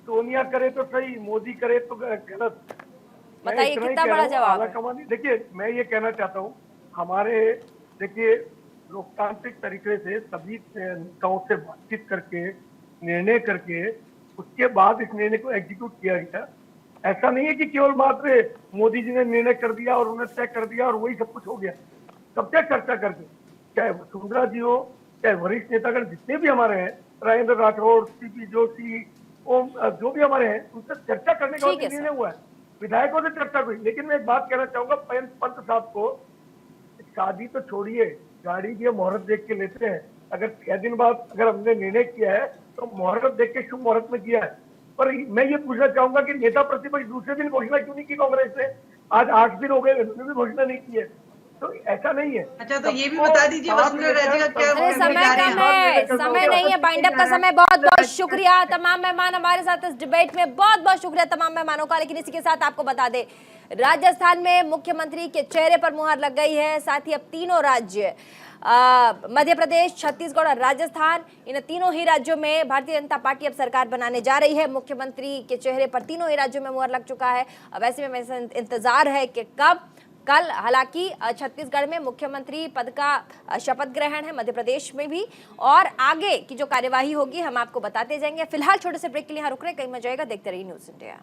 सोनिया करे तो सही, मोदी करे तो गलत। बताइए कितना बड़ा जवाब है। देखिए मैं ये कहना चाहता हूँ, हमारे देखिए लोकतांत्रिक तरीके से सभी नेताओं से बातचीत करके निर्णय करके उसके बाद इस निर्णय को एग्जीक्यूट किया गया। ऐसा नहीं है कि केवल मात्र मोदी जी ने निर्णय कर दिया और उन्हें तय कर दिया और वही सब कुछ हो गया। सबसे चर्चा करके, चाहे वसुंधरा जी हो, चाहे वरिष्ठ नेतागण जितने भी हमारे हैं, राजेंद्र राठौड़, सीपी जोशी, जो भी हमारे हैं, उनसे चर्चा करने के बाद निर्णय हुआ है। विधायकों से चर्चा हुई। लेकिन मैं एक बात कहना चाहूंगा पंत साहब को, शादी तो छोड़िए, गाड़ी की मुहूर्त देख के लेते हैं। अगर 6 दिन बाद अगर हमने निर्णय किया है तो मुहूर्त देख के शुभ मुहूर्त में किया है। पर मैं ये पूछना चाहूंगा कि नेता प्रतिपक्ष दूसरे दिन घोषणा क्यों नहीं की कांग्रेस ने? आज 8 दिन हो गए, उन्होंने भी घोषणा नहीं की है, तो ऐसा नहीं है। अच्छा, तो ये भी बता दीजिए वसुंधरा राजे का क्या? समय नहीं है, बाइंड अप का समय। बहुत बहुत शुक्रिया तमाम मेहमान हमारे साथ इस डिबेट में, बहुत बहुत शुक्रिया तमाम मेहमानों का। लेकिन इसी के साथ आपको बता दें, राजस्थान में मुख्यमंत्री के चेहरे पर मुहर लग गई है। साथ ही अब तीनों राज्य मध्य प्रदेश, छत्तीसगढ़ और राजस्थान, इन तीनों ही राज्यों में भारतीय जनता पार्टी अब सरकार बनाने जा रही है। मुख्यमंत्री के चेहरे पर तीनों ही राज्यों में मुहर लग चुका है। अब ऐसे में इंतजार है कि कल हालांकि छत्तीसगढ़ में मुख्यमंत्री पद का शपथ ग्रहण है, मध्य प्रदेश में भी, और आगे की जो कार्यवाही होगी हम आपको बताते जाएंगे। फिलहाल छोटे से ब्रेक के लिए यहाँ रुक रहे, कहीं मत जाएगा, देखते रहिए न्यूज़ इंडिया।